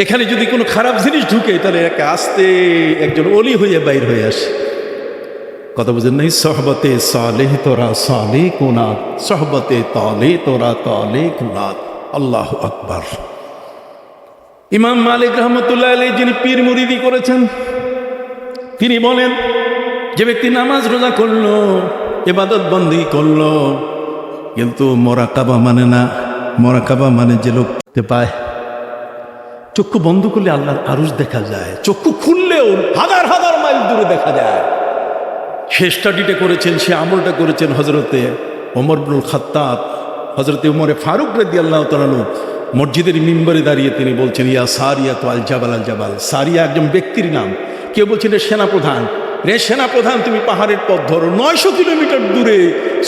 S1: এখানে যদি কোনো খারাপ জিনিস ঢুকে তাহলে একে আস্তে একজন অলি হইয়া বাইর হয়ে আসে। কথা বুঝেন নাই? সহবতে সালেহ তোরা সালে কুনাত, সহবতে তালে তোরা তালে কুনাত। আল্লাহু আকবার। ইমাম মালিক রহমতুল্লাহ আলাইহি যিনি পীর মুরিদি করেছেন, তিনি বলেন, যে ব্যক্তি নামাজ রোজা করলো, ইবাদত বন্দি করলো, কিন্তু মোরাকাবা মানে না। মোরাকাবা মানে যে লোক পায়, চক্ষু বন্ধ করলে আল্লাহর আরশ দেখা যায়, চক্ষু খুললেও হাজার হাজার মাইল দূরে দেখা যায়। সে স্টাডিটা করেছেন, সে আমলটা করেছেন হজরতে ওমর ইবনুল খাত্তাব, হজরতে ওমরে ফারুক রাদিয়াল্লাহু তাআলা আনহু মসজিদের মিম্বরে দাঁড়িয়ে তিনি বলছেন, ইয়া সারিয়া তো আল জাবাল আল জাবাল। সারিয়া একজন ব্যক্তির নাম। কেউ বলছেন রে সেনাপ্রধান, রে সেনাপ্রধান তুমি পাহাড়ের পথ ধরো। 900 কিলোমিটার দূরে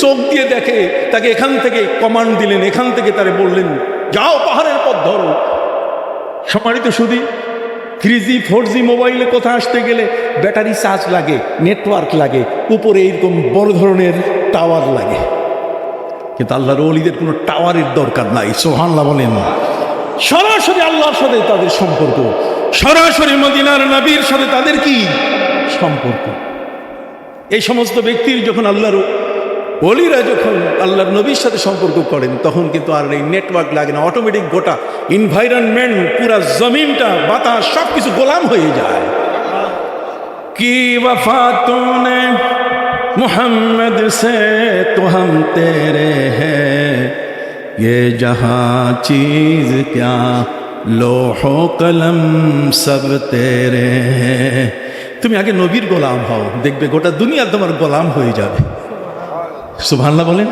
S1: চোখ দিয়ে দেখে, তাকে এখান থেকে কমান্ড দিলেন, এখান থেকে তারে বললেন যাও পাহাড়ের পথ ধরো। সম্মানিত শুধু 3G 4G মোবাইলে কথা আসতে গেলে ব্যাটারি চার্জ লাগে, নেটওয়ার্ক লাগে, উপরে এইরকম বড় ধরনের টাওয়ার লাগে, কিন্তু আল্লাহর ওলিদের কোনো টাওয়ারের দরকার নাই। সুবহানাল্লাহ বলেন। সরাসরি আল্লাহর সাথে তাদের সম্পর্ক, সরাসরি মদিনার নবীর সাথে তাদের কি সম্পর্ক। এই সমস্ত ব্যক্তির যখন আল্লাহর ওলিরা যখন আল্লাহর নবীর সাথে সম্পর্ক করেন, তখন কিন্তু আর এই নেটওয়ার্ক লাগে না, অটোমেটিক গোটা এনভায়রনমেন্ট, পুরা জমিনটা, বাতাস, সব কিছু গোলাম হয়ে যায়। কি वफा तूने मोहम्मद से तो हम तेरे हैं, ये जहां चीज क्या लोहो कलम सब तेरे हैं। তুমি আগে নবীর গোলাম হও, দেখবে গোটা দুনিয়া তোমার গোলাম হয়ে যাবে। সুবহানাল্লাহ বলেন।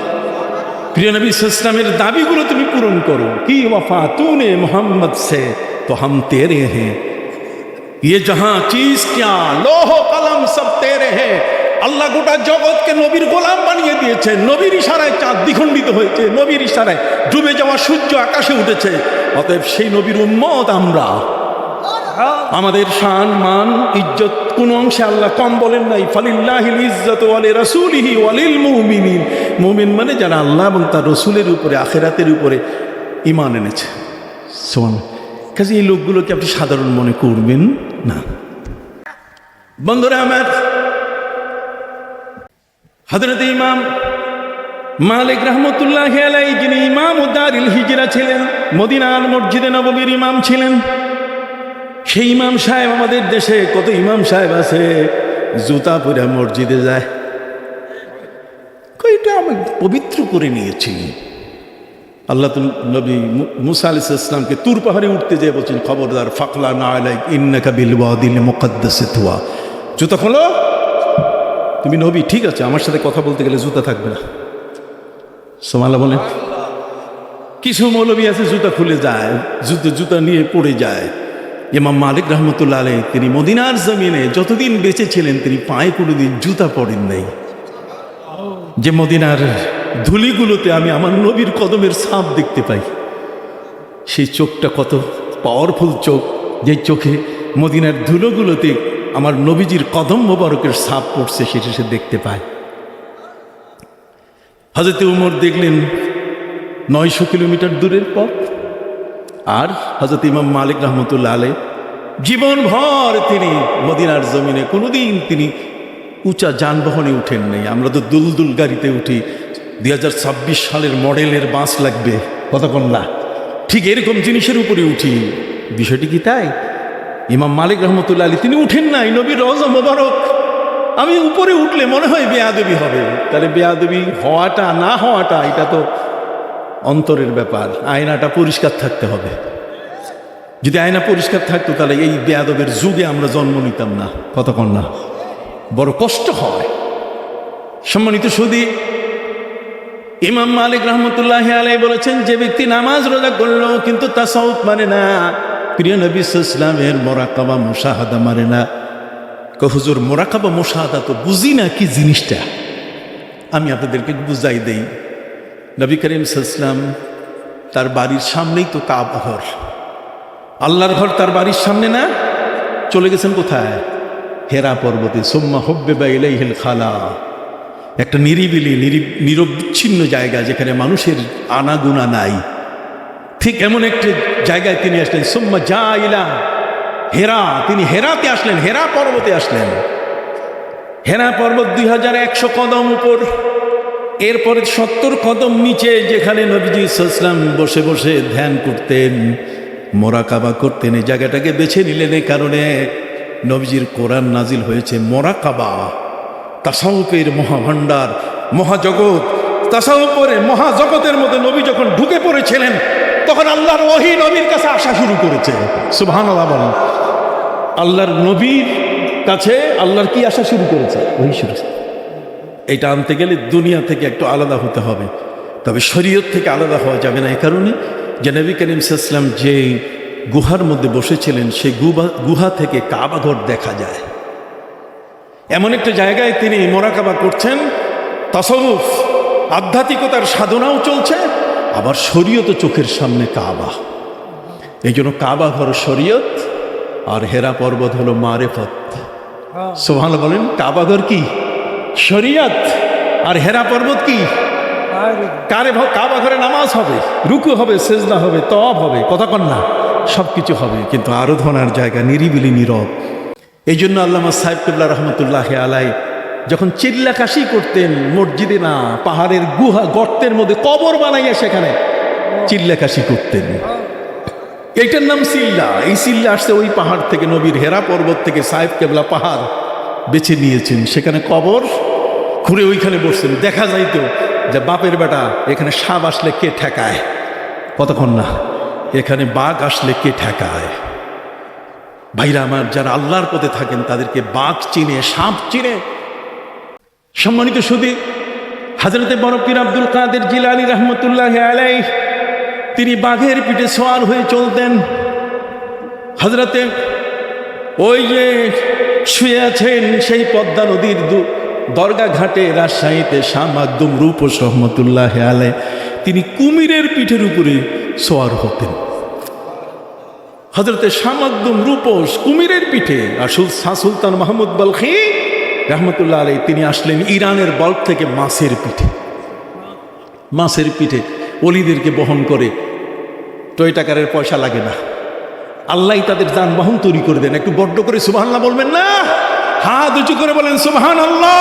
S1: প্রিয় নবী সাল্লাল্লাহু আলাইহি ওয়াসাল্লামের দাবিগুলো তুমি পূরণ করো। কি वफा तूने मोहम्मद से तो हम तेरे हैं, ये जहां चीज क्या लोहो कलम सब तेरे हैं। আল্লাহ গোটা জগৎকে নবীর গোলাম বানিয়ে দিয়েছেন। নবীর ইশারায় চাঁদ দ্বিখণ্ডিত হয়েছে, নবীর ইশারায় ডুবে যাওয়া সূর্য আকাশে উঠেছে। অতএব সেই নবীর উম্মত আমরা। আমাদের শান, মান, ইজ্জত কোন অংশে আল্লাহ কম বলেন নাই। ফালিল্লাহিল ইজ্জাতু ওয়া লিরাসূলিহি ওয়া লিল মুমিনিন। মুমিন মানে যারা আল্লাহ এবং তার রসুলের উপরে, আখিরাতের উপরে ঈমান এনেছে। সুবহানাল্লাহ। কাজে এই লোকগুলোকে আপনি সাধারণ মনে করবেন না। বন্ধুরা আমার, হযরত ইমাম মালিক রহমতুল্লাহি আলাইহি যিনি ইমাম দারিল হিজরা ছিলেন, মদিনার মসজিদে নববীর ইমাম ছিলেন, সেই ইমাম সাহেব, আমাদের দেশে কত ইমাম সাহেব আছে জুতা পরে মসজিদে যায়, কইটা আমি পবিত্র করে নিয়েছি। আল্লাহ নবী মুসা আলাইহিস সালামকে তুর পাহাড়ে উঠতে যেয়ে বলছেন, খবরদার, ফাকলা না আলাইক ইন্নাকা বিল ওয়াদিল মুকদ্দাসি তুয়া। জুতা খোলো, তুমি নবী, ঠিক আছে, আমার সাথে কথা বলতে গেলে জুতা থাকবে না। সুবহানাল্লাহ বলেন। কিছু মৌলবী আছে জুতা খুলে যায়, জুতা নিয়ে পড়ে যায়। ইমাম মালিক রহমতুল্লাহ আলাইহি তিনি মদিনার জমিনে যতদিন বেঁচে ছিলেন তিনি পায়ে কোনোদিন জুতা পরেন নাই। যে মদিনার ধুলিগুলোতে আমি আমার নবীর কদমের ছাপ দেখতে পাই, সেই চোখটা কত পাওয়ারফুল চোখ, যে চোখে মদিনার ধুলোগুলোতে আমার নবীজির কদম মোবারকের ছাপ পড়ছে সেটা সে দেখতে পায়। হযরত উমর দেখলেন 900 কিলোমিটার দূরের পথ, আর হযরত ইমাম মালিক রহমতুল্লাহ আলাইহ জীবনভর তিনি মদিনার জমিনে কোনোদিন তিনি উঁচা যানবাহনে উঠেন নাই। আমরা তো দুলদুল গাড়িতে উঠি, 2026 সালের মডেলের বাস লাগবে, কতক্ষণ না, ঠিক এরকম জিনিসের উপরে উঠি। বিষয়টি কি তাই? ইমাম মালিক রহমতুল্লাহ আলাইহ তিনি উঠেন নাই, নবীর রওজা মোবারক। আমি উপরে উঠলে মনে হয় বেয়াদবি হবে, তাহলে বেয়াদবি হওয়াটা না হওয়াটা এটা তো অন্তরের ব্যাপার। আয়নাটা পরিষ্কার থাকতে হবে। যদি আয়না পরিষ্কার থাকতো তাহলে এই বেয়াদবের যুগে আমরা জন্ম নিতাম না, কতক্ষণ না, বড় কষ্ট হয়। সম্মানিত সুধী, ইমাম মালিক রহমতুল্লাহ আলাইহি বলেছেন, যে ব্যক্তি নামাজ রোজা করলো কিন্তু তাসাউফ মানে না, প্রিয় নবী সাল্লাল্লাহু আলাইহি ওয়াসাল্লামের মুরাকাবা মুশাহাদা মানে না। হুজুর মুরাকাবা মুশাহাদা তো বুঝি না কি জিনিসটা, আমি আপনাদেরকে বুঝাই দেই। নবী করিম সাল্লাল্লাহু আলাইহি ওয়াসাল্লাম তার বাড়ির সামনেই তো কাবা ঘর, আল্লাহর ঘর তার বাড়ির সামনে না, চলে গেছেন কোথায়? হেরা পর্বতে। সুম্মা হুব্বিবা ইলাইহিল খালা, একটা নিরিবিলি নিরবিচ্ছিন্ন জায়গা যেখানে মানুষের আনাগুনা নাই, ঠিক এমন একটি জায়গায় তিনি আসলেন। সুম্মা যা ইলা হেরা, তিনি হেরাতে আসলেন, হেরা পর্বতে আসলেন। হেরা পর্বত 2100 কদম উপর, এরপরে 70 কদম নিচে, যেখানে নবীজি সাল্লাল্লাহু আলাইহি ওয়াসাল্লাম বসে বসে ধ্যান করতেন, মোরাকাবা করতেন। এই জায়গাটাকে বেছে নিলেন এই কারণে নবীজির কোরআন নাজিল হয়েছে মোরাকাবা, তাসাউফের মহাভাণ্ডার, মহাজগৎ, তাসাউফের মহাজগতের মধ্যে নবী যখন ঢুকে পড়েছিলেন তখন আল্লাহর ওহী নবীর কাছে আসা শুরু করেছে। সুবহানাল্লাহ বলেন। আল্লাহর নবীর কাছে আল্লাহর কি আসা শুরু করেছে? ওহী শুরু। এটা আনতে গেলে দুনিয়া থেকে একটু আলাদা হতে হবে, তবে শরীয়ত থেকে আলাদা হওয়া যাবে না। এই কারণে যে নবী করিম সাল্লাল্লাহু আলাইহি ওয়াসাল্লাম যে গুহার মধ্যে বসেছিলেন সেই গুহা থেকে কাবা ঘর দেখা যায়। এমন একটা জায়গায় তিনি মোরাকাবা করছেন, তাসাউফ আধ্যাত্মিকতার সাধনাও চলছে, আবার শরীয়ত চোখের সামনে কাবা। এই জন্য কাবা ঘর শরীয়ত, আর হেরা পর্বত হলো মারেফত। সুবহানাল্লাহ বলেন। কাবা ঘর কি? শরীয়ত, আর হেরা পর্বত কি? কাবা ঘরে নামাজ হবে, রুকু হবে, সেজদা হবে, তওয়াব হবে, কতক্ষণ না, সব কিছু হবে, কিন্তু আরাধনার জায়গা নিরিবিলি নীরব। এই জন্য আল্লামা সাহেব কিবলা রহমতুল্লাহ আলাইহি যখন চিল্লাকাশি করতেন মসজিদে না, পাহাড়ের গুহা গর্তের মধ্যে কবর বানাইয়া সেখানে চিল্লাকাশি করতেন। এইটার নাম সিল্লা। এই সিল্লা আসছে ওই পাহাড় থেকে, নবীর হেরা পর্বত থেকে সাহেব কিবলা পাহাড় বেছে নিয়েছেন, সেখানে কবর খুঁড়ে ওইখানে বসছেন। দেখা যাইতো যে বাপের বেটা এখানে সাপ আসলে কে ঠেকায়, কতক্ষণ না, এখানে বাঘ আসলে কে ঠেকায়। ভাইরা আমার, যারা আল্লাহর পথে থাকেন তাদেরকে বাঘ চিনে, সাপ চিনে। সম্মানিত সুধী, হযরতে বড় পীর আব্দুল কাদের জিলানী রহমতুল্লাহ আলাইহি তিনি বাঘের পিঠে সওয়ার হয়ে চলতেন। হযরতে ওই যে শুয়ে আছেন সেই পদ্মা নদীর দরগা ঘাটে রাজশাহীতে শাহ মাকদুম রূপস রহমতুল্লাহ আলাইহি তিনি কুমিরের পিঠের উপরে সওয়ার হতেন। হযরতে শাহ মাকদুম রূপস কুমিরের পিঠে, আর শাহ সুলতান মাহমুদ বলখি রহমতুল্লাহ আলাইহি তিনি আসলেন ইরানের বল্ক থেকে মাছের পিঠে। মাছের পিঠে ওলিদেরকে বহন করে, টয়টাকারের পয়সা লাগে না, আল্লাহ তাদের যানবাহন তৈরি করে দেন। একটু বড্ড করে সুবহানাল্লাহ বলবেন না? হাত উঁচু করে বলেন সুবহানাল্লাহ।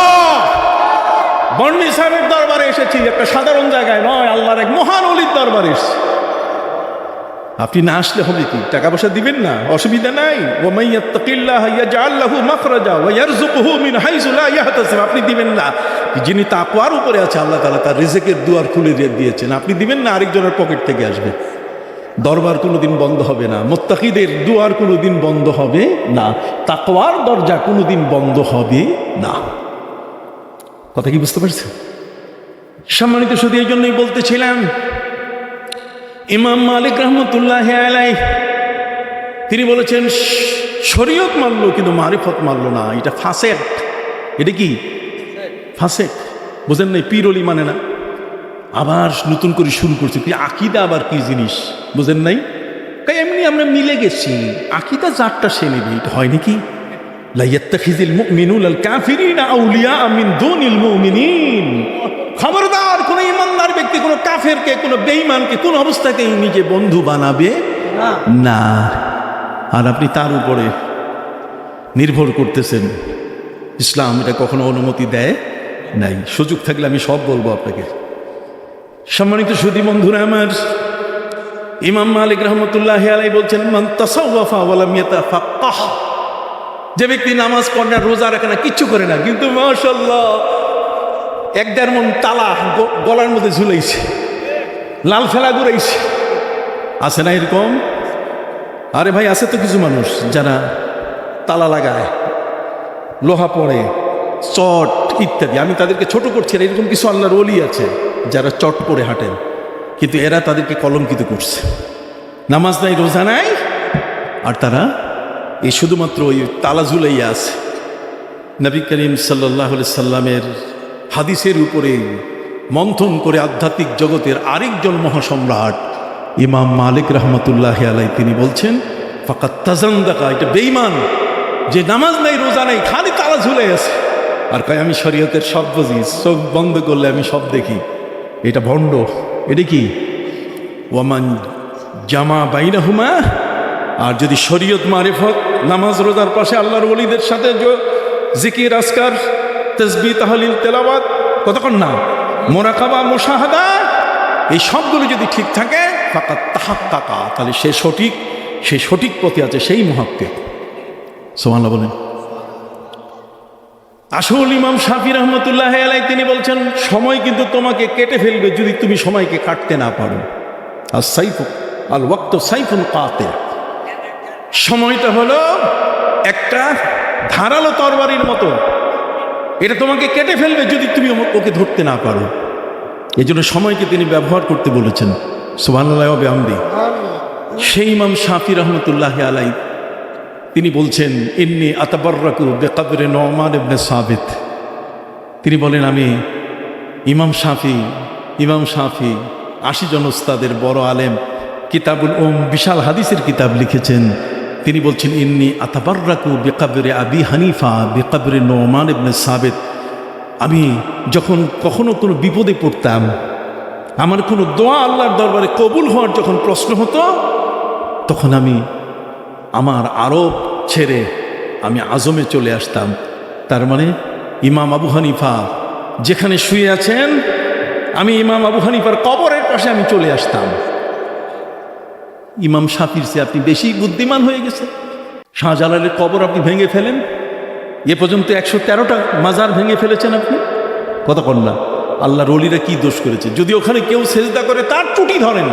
S1: বন্ডি সাহেবের দরবারে এসেছি, একটা সাধারণ জায়গায় নয়, আল্লাহর এক মহান ওলির দরবারে এসেছি। আপনি না আসলে হবে কি? টাকা পয়সা দিবেন না, অসুবিধা নাই। ওয়া মান ইয়াত্তাকিল্লাহা ইয়াজআল লাহু মাখরাজা ওয়া ইয়ারযুকুহু মিন হাইসু লা ইয়াহতাসিব। আপনি দিবেন না, যিনি তাকওয়ার উপরে আছে আল্লাহ তাআলা তার রিজিকের দুয়ার খুলে দিয়েছেন, আপনি দিবেন না, আরেকজনের পকেট থেকে আসবে। দরবার কোনোদিন বন্ধ হবে না, মুত্তাকিদের দুয়ার কোনোদিন বন্ধ হবে না, তাকওয়ার দরজা কোনোদিন বন্ধ হবে না। কথা কি বুঝতে পারছেন? সম্মানিত শুধু এই জন্যই বলতেছিলাম, ইমাম মালিক রহমতুল্লাহ আলাইহি তিনি বলেছেন শরীয়ত মানলো কিন্তু মারিফত মানলো না, এটা ফাসেক। এটা কি ফাসেক? বুঝেন নাই? পীরলি মানে না, আবার নতুন করে শুরু করছে কি আকীদা, আবার কি জিনিস বুঝেন নাই? এমনি আমরা মিলে গেছি, আকীদা যারটা সে নেবে, এটা হয় নাকি? লা ইয়াত্তাখিযুল মুমিনুনা আল কাফিরিনা আউলিয়া মিন দুনিল মুমিনিন। খবরদার, কোন ইমানদার ব্যক্তি কোন কাফেরকে, কোন বেঈমানকে কোন অবস্থাতেই নিজে বন্ধু বানাবে না। আর আপনি তার উপরে নির্ভর করতেছেন, ইসলাম এটা কখনো অনুমতি দেয় নাই। সুযোগ থাকলে আমি সব বলবো আপনাকে। সম্মানিত সুধী বন্ধুরা আমার, ইমাম মালিক রহমতুল্লাহি আলাইহি বলছেন, মান তাসাওয়াফা ওয়া লাম ইয়াতাফাক্কাহ, যে ব্যক্তি নামাজ পড়ে না, রোজা রাখে না, কিচ্ছু করে না, কিন্তু মাশাআল্লাহ 1-1.5 মণ তালা গলার মধ্যে ঝুলাইছে, লাল ফেলা ঘুরাইছে, আছে না এরকম? আরে ভাই, আছে তো কিছু মানুষ যারা তালা লাগায়, লোহা পড়ে, চট ইত্যাদি। আমি তাদেরকে ছোট করছি না, এরকম কিছু আল্লাহর ওলি আছে যারা চট পরে হাঁটেন, কিন্তু এরা তাদেরকে কলঙ্কিত করছে। নামাজ নাই, রোজা নাই, আর তারা এই শুধুমাত্র ওই তালা ঝুলাইয়া আছে। নবী করিম সাল্লাল্লাহু আলাইহি সাল্লামের হাদিসের উপরে মন্থন করে আধ্যাত্মিক জগতের আরেকজন মহাসম্রাট ইমাম মালিক রহমতুল্লাহি আলাইহি তিনি বলছেন, ফাকাত তাজান্দাকা, এটা বেঈমান যে নামাজ নাই, রোজা নাই, খালি তালা ঝুলে আছে, আর কয় আমি শরীয়তের সব বুঝি, চোখ বন্ধ করলে আমি সব দেখি। এটা ভণ্ড। এটা কি? ওয়ামান জামা বাইনাহুমা, আর যদি শরীয়ত মারিফত, নামাজ রোজার পাশে আল্লাহর ওলিদের সাথে জিকির, আজকার, তাসবিহ, তাহলিল, তেলাওয়াত, কতক্ষণ না, মুরাকাবা, মুশাহাদা, এই সবগুলো যদি ঠিক থাকে, ফাকাত তাহাক্কাকা, তাহলে সে সঠিক পথে আছে, সেই মুহাক্কিক। সুবহানাল্লাহ বলেন। আসল ইমাম শাফি রহমতুল্লাহি আলাইহি তিনি বলছেন, সময় কিন্তু তোমাকে কেটে ফেলবে যদি তুমি সময়কে কাটতে না পারো। আর সাইফু আল ওয়াক্তু সাইফুন কাতিল, সময়টা হলো একটা ধারালো তরবারির মতো, এটা তোমাকে কেটে ফেলবে যদি তুমি ওকে ধরতে না পারো। এই জন্য সময়কে তিনি ব্যবহার করতে বলেছেন। সুবহানাল্লাহি ওয়া বিহামদিহি। সেই ইমাম শাফি রহমতুল্লাহি আলাইহি তিনি বলছেন, ইন্নী আতাবাররাকু বিকবরি নুমান ইবনে সাবিত, তিনি বলেন, আমি ইমাম শাফি 80 জন উস্তাদের বড় আলেম, কিতাবুল বিশাল হাদিসের কিতাব লিখেছেন। তিনি বলছেন, ইন্নী আতাবাররাকু বিকবরি আবি হানিফা বিকবরি নুমান ইবনে সাবিত, আমি যখন কখনো কোনো বিপদে পড়তাম, আমার কোনো দোয়া আল্লাহর দরবারে কবুল হওয়ার যখন প্রশ্ন হতো, তখন আমি আমার আরব ছেড়ে আমি আজমে চলে আসতাম। তার মানে ইমাম আবু হানিফা যেখানে শুয়ে আছেন, আমি ইমাম আবু হানিফার কবরের পাশে আমি চলে আসতাম। ইমাম শাফির চেয়ে আপনি বেশি বুদ্ধিমান হয়ে গেছেন। শাহজালালের কবর আপনি ভেঙে ফেলেন, এ পর্যন্ত 113টা মাজার ভেঙে ফেলেছেন আপনি, কতক্ষণ না? আল্লাহর ওলিরা কি দোষ করেছে? যদি ওখানে কেউ সেজদা করে তার টুটি ধরেন,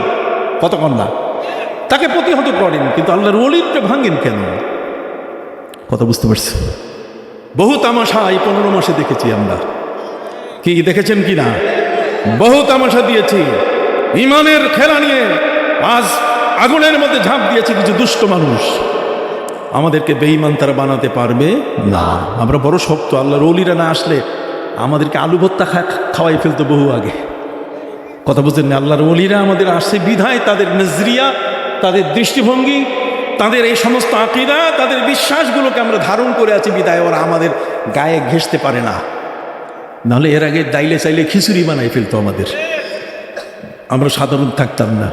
S1: কতক্ষণ না? তাকে প্রতিহত করেন, কিন্তু আল্লাহর ওলিটা ভাঙেন কেন? কথা বুঝতে পারছি? বহু তামাশা এই 15 মাসে দেখেছি আমরা। কি দেখেছেন কি না? বহু তামাশা দিয়েছি। ইমানের খেলা নিয়ে আজ আগুনের মধ্যে ঝাঁপ দিয়েছে কিছু দুষ্ট মানুষ। আমাদেরকে বেঈমান তারা বানাতে পারবে না। আমরা বড় শক্ত। আল্লাহর ওলিরা না আসলে আমাদেরকে আলু ভর্তা খাওয়াই ফেলতো বহু আগে। কথা বুঝলেন না? আল্লাহর ওলিরা আমাদের আসছে বিধায়, তাদের নজরিয়া, তাদের দৃষ্টিভঙ্গি, তাদের এই সমস্ত আকীদা, তাদের বিশ্বাসগুলোকে আমরা ধারণ করে আছি বিধায় ওরা আমাদের গায়ে ঘেঁষতে পারে না। নাহলে এর আগে দাইলে চাইলে খিচুড়ি বানাই ফেলতো আমাদের, আমরা সাধারণ থাকতাম না।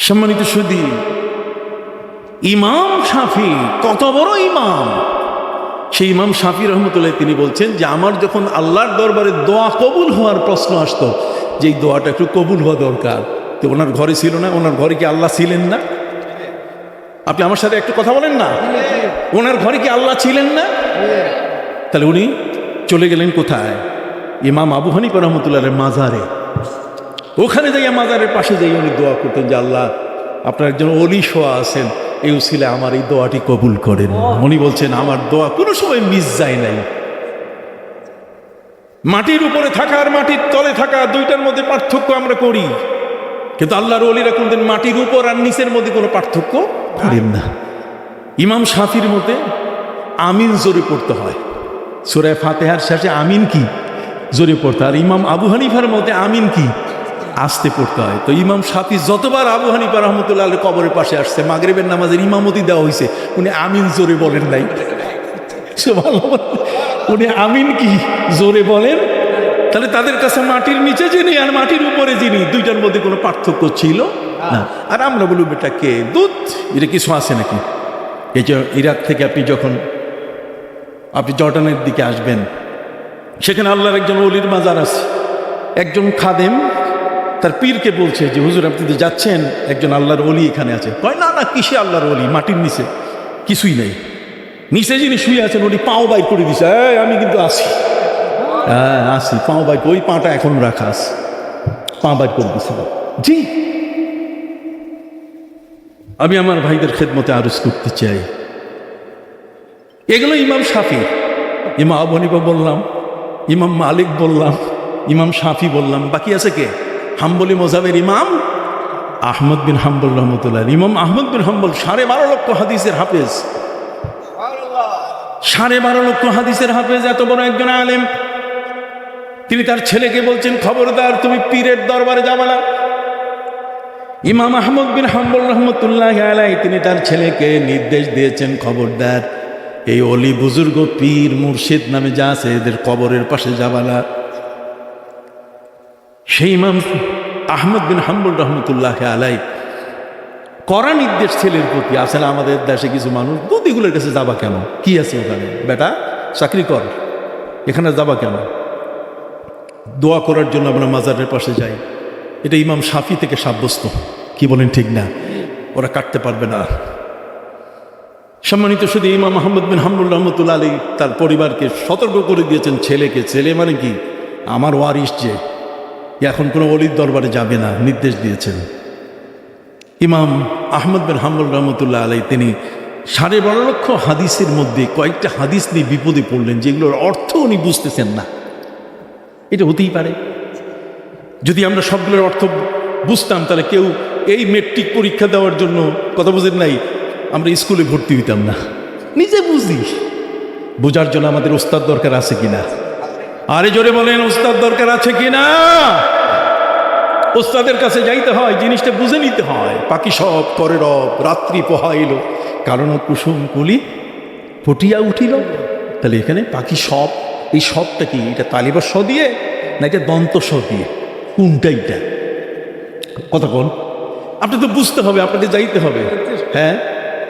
S1: সম্মানিত সুধী, ইমাম শাফি কত বড় ইমাম! সেই ইমাম শাফি রহমতুল্লাহ তিনি বলছেন যে আমার যখন আল্লাহর দরবারে দোয়া কবুল হওয়ার প্রশ্ন আসতো, যে এই দোয়াটা একটু কবুল হওয়া দরকার, তো ওনার ঘরে ছিল না? ওনার ঘরে কি আল্লাহ ছিলেন না? আপনি আমার সাথে একটু কথা বলেন না। ওনার ঘরে কি আল্লাহ ছিলেন না? তাহলে উনি চলে গেলেন কোথায়? ইমাম আবু হানিফা রহমতুল্লাহের মাজারে। ওখানে যাইয়া মাজারের পাশে যাই উনি দোয়া করতেন যে আল্লাহ, আপনার একজন অলি শোয়া আছেন, এই উসিলে আমার এই দোয়াটি কবুল করেন। উনি বলছেন আমার দোয়া কোনো সময় মিস যায় নাই। মাটির উপরে থাকা আর মাটির তলে থাকা দুইটার মধ্যে পার্থক্য আমরা করি, কিন্তু আল্লাহর ওলিরা কোনদিন মাটির উপর আর নিচের মধ্যে কোনো পার্থক্য করেন না। ইমাম শাফির মতে আমিন জোরে পড়তে হয়, সূরা ফাতিহার শেষে আমিন কি জোরে পড়তে, আর ইমাম আবু হানিফার মতে আমিন কি আস্তে পড়তে হয়। তো ইমাম শাফি যতবার আবু হানিফা রহমতুল্লাহ কবরের পাশে আসছে, মাগরিবের নামাজের ইমামতি দেওয়া হয়েছে, উনি আমিন জোরে বলেন নাই। সুবহানাল্লাহ। উনি আমিন কি জোরে বলেন। তাহলে তাদের কাছে মাটির নিচে যিনি আর মাটির উপরে যিনি, দুইটার মধ্যে কোনো পার্থক্য ছিল না। আর আমরা বলব বেটা কে দুধ, এটা কিছু আছে নাকি? এই যে ইরাক থেকে আপনি জর্ডানের দিকে আসবেন, সেখানে আল্লাহর একজন ওলির মাজার আছে। একজন খাদেম তার পীরকে বলছে যে হুজুর আপনি তো যাচ্ছেন, একজন আল্লাহর ওলি এখানে আছে। কয় না না, কিসে আল্লাহর ওলি, মাটির নিচে কিছুই নেই। নিচে যিনি শুয়ে আছেন উনি পাও বাইর করে দিছে, আমি কিন্তু আসি, হ্যাঁ আসি, পাও বাইর, ওই পাটা এখন রাখা আছে, পা বাইর করে দিছে। জি, আমি আমার ভাইদের খেদমতে আরজ করতে চাই, এগুলো ইমাম শাফি, ইমাম আবু হানিফা বললাম, ইমাম মালিক বললাম, ইমাম শাফি বললাম, বাকি আছে কে? হাম্বলি মজাবের ইমাম আহমদ বিন হাম্বল রহমতুল্লাহ। ইমাম আহমদ বিন হাম্বল 12.5 লক্ষ হাদিসের হাফেজ, 12.5 লক্ষ হাদিসের হাফেজ, এত বড় একজন আলেম। তিনি তার ছেলেকে বলছেন খবরদার তুমি পীরের দরবারে যাবে না। ইমাম আহমদ বিন হাম্বল রহমতুল্লাহ আলাইহি তিনি তার ছেলেকে নির্দেশ দিয়েছেন, খবরদার এই অলি বুজুর্গ পীর মুর্শিদ নামে যা আছে এদের কবরের পাশে যাবা না। সেই ইমাম আহমদ বিন হাম্বল রহমতুল্লাহ আলাইহি কড়া নির্দেশ ছেলের প্রতি। আসলে আমাদের দেশে কিছু মানুষ দুদিগুলোর কাছে যাবা কেন, কি আছে ওখানে, বেটা চাকরি কর, এখানে যাবা কেন? দোয়া করার জন্য আমরা মাজারের পাশে যাই, এটা ইমাম শাফি থেকে সাব্যস্ত, কি বলেন ঠিক না? ওরা কাটতে পারবে না। সম্মানিত শুধু ইমাম আহমদ বিন হাম্বল রহমতুল্লাহ আলাইহি তার পরিবারকে সতর্ক করে দিয়েছেন, ছেলেকে, ছেলে মানে কি আমার ওয়ারিস, যে এখন কোনো অলির দরবারে যাবে না, নির্দেশ দিয়েছেন। ইমাম আহমদ বিন হাম্বল রহমতুল্লাহ আলাইহি তিনি 12.5 লক্ষ হাদিসের মধ্যে কয়েকটা হাদিস নিয়ে বিপদে পড়লেন, যেগুলোর অর্থ উনি বুঝতেছেন না। এটা হতেই পারে, যদি আমরা সবগুলোর অর্থ বুঝতাম তাহলে কেউ এই মেট্রিক পরীক্ষা দেওয়ার জন্য, কথা বুঝেন নাই, আমরা স্কুলে ভর্তি হইতাম না। নিজে বুঝি, বোঝার জন্য আমাদের ওস্তাদ দরকার আছে কিনা? আরে জোরে বলেন, ওস্তাদ দরকার আছে কিনা? ওস্তাদের কাছে যাইতে হয়, জিনিসটা বুঝে নিতে হয়। পাখি সব করে রব, রাত্রি পোহাইল, কারণ কুসুম কুলি ফুটিয়া উঠিল। তাহলে এখানে পাখি সব, এই সবটা কি? এটা তালিবা স দিয়ে না এটা দন্ত স দিয়ে? কোনটা এটা? কথা কোন? আপনি তো বুঝতে হবে, আপনাকে যাইতে হবে। হ্যাঁ,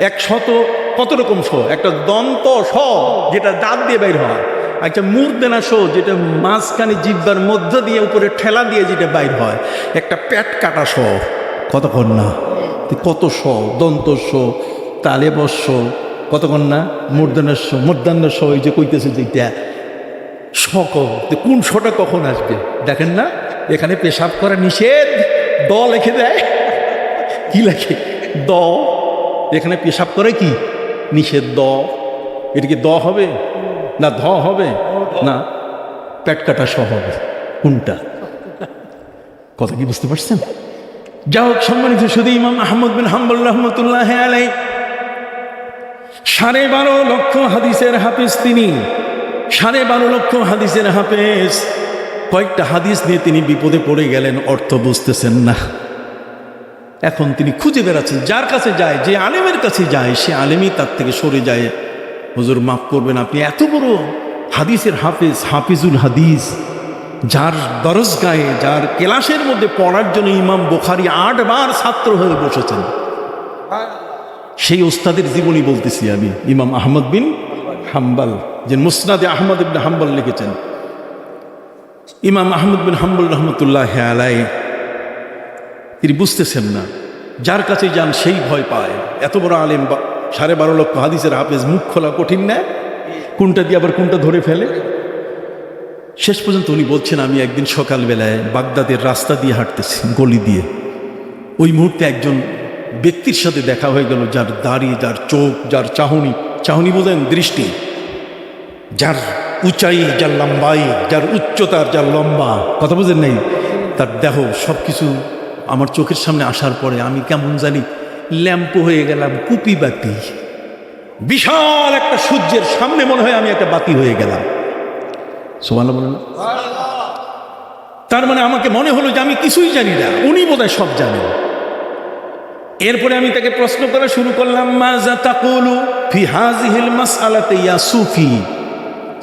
S1: 100 কত রকম স? একটা দন্ত স যেটা দাঁত দিয়ে বাইর হয়, একটা মূর্ধনা স যেটা মাঝখানে জিব্বার মধ্য দিয়ে উপরে ঠেলা দিয়ে যেটা বাইর হয়, একটা পেট কাটা স। কতক্ষণ না? কত স? দন্ত স, তালেবস্য, কতক্ষণ না? মূর্ধন্য স, এই যে কইতেছে যেটা শক, কোন শটা কখন আসবে দেখেন না? এখানে পেশাব করা নিষেধ, দ লিখে দেয়। কি লেখে? দ। এখানে পেশাব করে কি নিষেধ, দ। এটা কি দ হবে না ধ হবে? না, পেট কাটা স হবে। কোনটা? কথা কি বুঝতে পারছেন? যা হোক, সম্মানিত শুধু ইমাম আহমদ বিন হাম্বল রহমতুল্লাহ আলাইহি 12.5 লক্ষ হাদিসের হাফেজ তিনি, 12.5 লক্ষ হাদিসের হাফেজ। কয়েকটা হাদিস নিয়ে তিনি বিপদে পড়ে গেলেন, অর্থ বুঝতেছেন না। এখন তিনি খুঁজে বেড়াচ্ছেন, যার কাছে যায়, যে আলেমের কাছে যায়, সে আলেমই তার থেকে সরে যায়। হুজুর মাফ করবেন, আপনি এত বড় হাদিসের হাফেজ, হাফিজুল হাদিস, যার দরজগায়ে, যার ক্লাসের মধ্যে পড়ার জন্য ইমাম বুখারী 8 বার ছাত্র হয়ে বসেছেন। সেই ওস্তাদের জীবনী বলতেছি আমি, ইমাম আহমদ বিন হাম্বল, যে মুসনাদে আহমদ ইবনে হাম্বল লিখেছেন। ইমাম আহমদ বিন হাম্বল রহমতুল্লাহ আলাইহি তিনি বুঝতেছেন না, যার কাছে যান সেই ভয় পায়। এত বড় আলেম, 12.5 লক্ষ হাদিসের হাফেজ, মুখ খোলা কঠিন না? কোনটা দিয়ে আবার কোনটা ধরে ফেলে। শেষ পর্যন্ত উনি বলছেন, আমি একদিন সকালবেলায় বাগদাদের রাস্তা দিয়ে হাঁটতেছি, গলি দিয়ে। ওই মুহূর্তে একজন ব্যক্তির সাথে দেখা হয়ে গেল, যার দাড়ি, যার চোখ, যার চাহনি, চাহনি বোঝেন দৃষ্টি, যার উঁচাই, যার লম্বাই, যার উচ্চতার, যার লম্বা, কথা বুঝেন নাই, তার দেহ সব কিছু আমার চোখের সামনে আসার পরে আমি কেমন জানি ল্যাম্প হয়ে গেলাম, কুপি বাতি। বিশাল একটা সূর্যের সামনে মনে হয় আমি একটা বাতি হয়ে গেলাম। সুবহানাল্লাহ বলেন না? তার মানে আমাকে মনে হলো যে আমি কিছুই জানি না, উনি বোধহয় সব জানেন। এরপরে আমি তাকে প্রশ্ন করা শুরু করলাম, মাজা তাকুলু, ফি হাযিহিল মাসআলাতি ইয়া সুফি।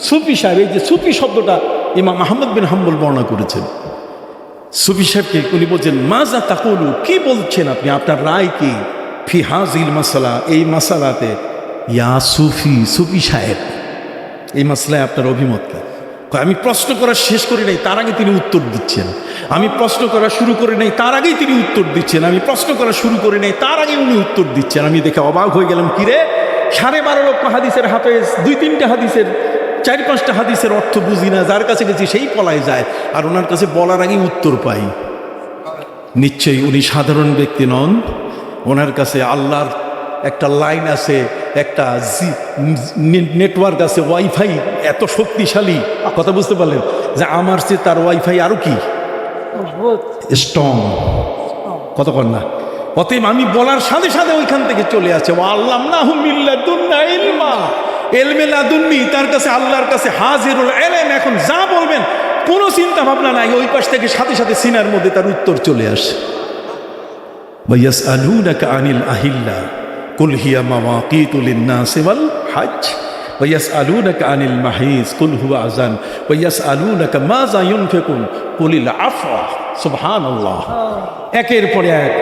S1: সুফি সাহেব, এই যে সুফি শব্দটা ইমাম আহমদ বিন হাম্বল বর্ণনা করেছেন। সুফি সাহেবকে উনি বলছেন মাজা তাকুলু, কি বলছেন আপনি, আপনার রায় কি, ফি হাযিহিল মাসআলা, এই মাসালাতে, ইয়া সুফি, সুফি সাহেব এই মাসলায় আপনার অভিমত কি? আমি প্রশ্ন করা শেষ করি নাই তার আগে তিনি উত্তর দিচ্ছেন, আমি প্রশ্ন করা শুরু করে নাই তার আগেই তিনি উত্তর দিচ্ছেন, আমি প্রশ্ন করা শুরু করে নাই তার আগে উনি উত্তর দিচ্ছেন। আমি দেখে অবাক হয়ে গেলাম, কিরে 12.5 লক্ষ হাদিসের হাফেজ, 2-3টা হাদিসের 4-5টা হাদিসের অর্থ বুঝি না, যার কাছে গেছি সেই পলায় যায়, আর ওনার কাছে বলার আগেই উত্তর পাই। নিশ্চয়ই উনি সাধারণ ব্যক্তি নন, ওনার কাছে আল্লাহর একটা লাইন আছে, একটা নেটওয়ার্ক আছে, ওয়াইফাই এত শক্তিশালী, কথা বুঝতে পারলেন, যে আমার চেয়ে তার ওয়াইফাই আরো কি স্ট্রং, কতক্ষণ না। অতএব আমি বলার সাথে সাথে ওইখান থেকে চলে আসে, ও আল্লাহ নাহু মিল্লাদুন্না ইলমা, এলমে লাদুন্নি, তার কাছে আল্লাহর কাছে হাজিরুল ইলম, এখন যা বলবেন কোনো চিন্তা ভাবনা নাই, ওই পাশ থেকে সাথে সাথে সিনার মধ্যে তার উত্তর চলে আসে। ওয়ায়াসআলুনাকা আনিল আহিল্লা কুল হিয়া মাওয়াকিতু লিন-নাসি ওয়াল হজ ওয়ায়াসআলুনাকা আনিল মাহিজ কুল হুয়া আযান ওয়ায়াসআলুনাকা মাযা ইউনফিকুন কুলিল আফওয়া। সুবহানাল্লাহ। একের পরে এক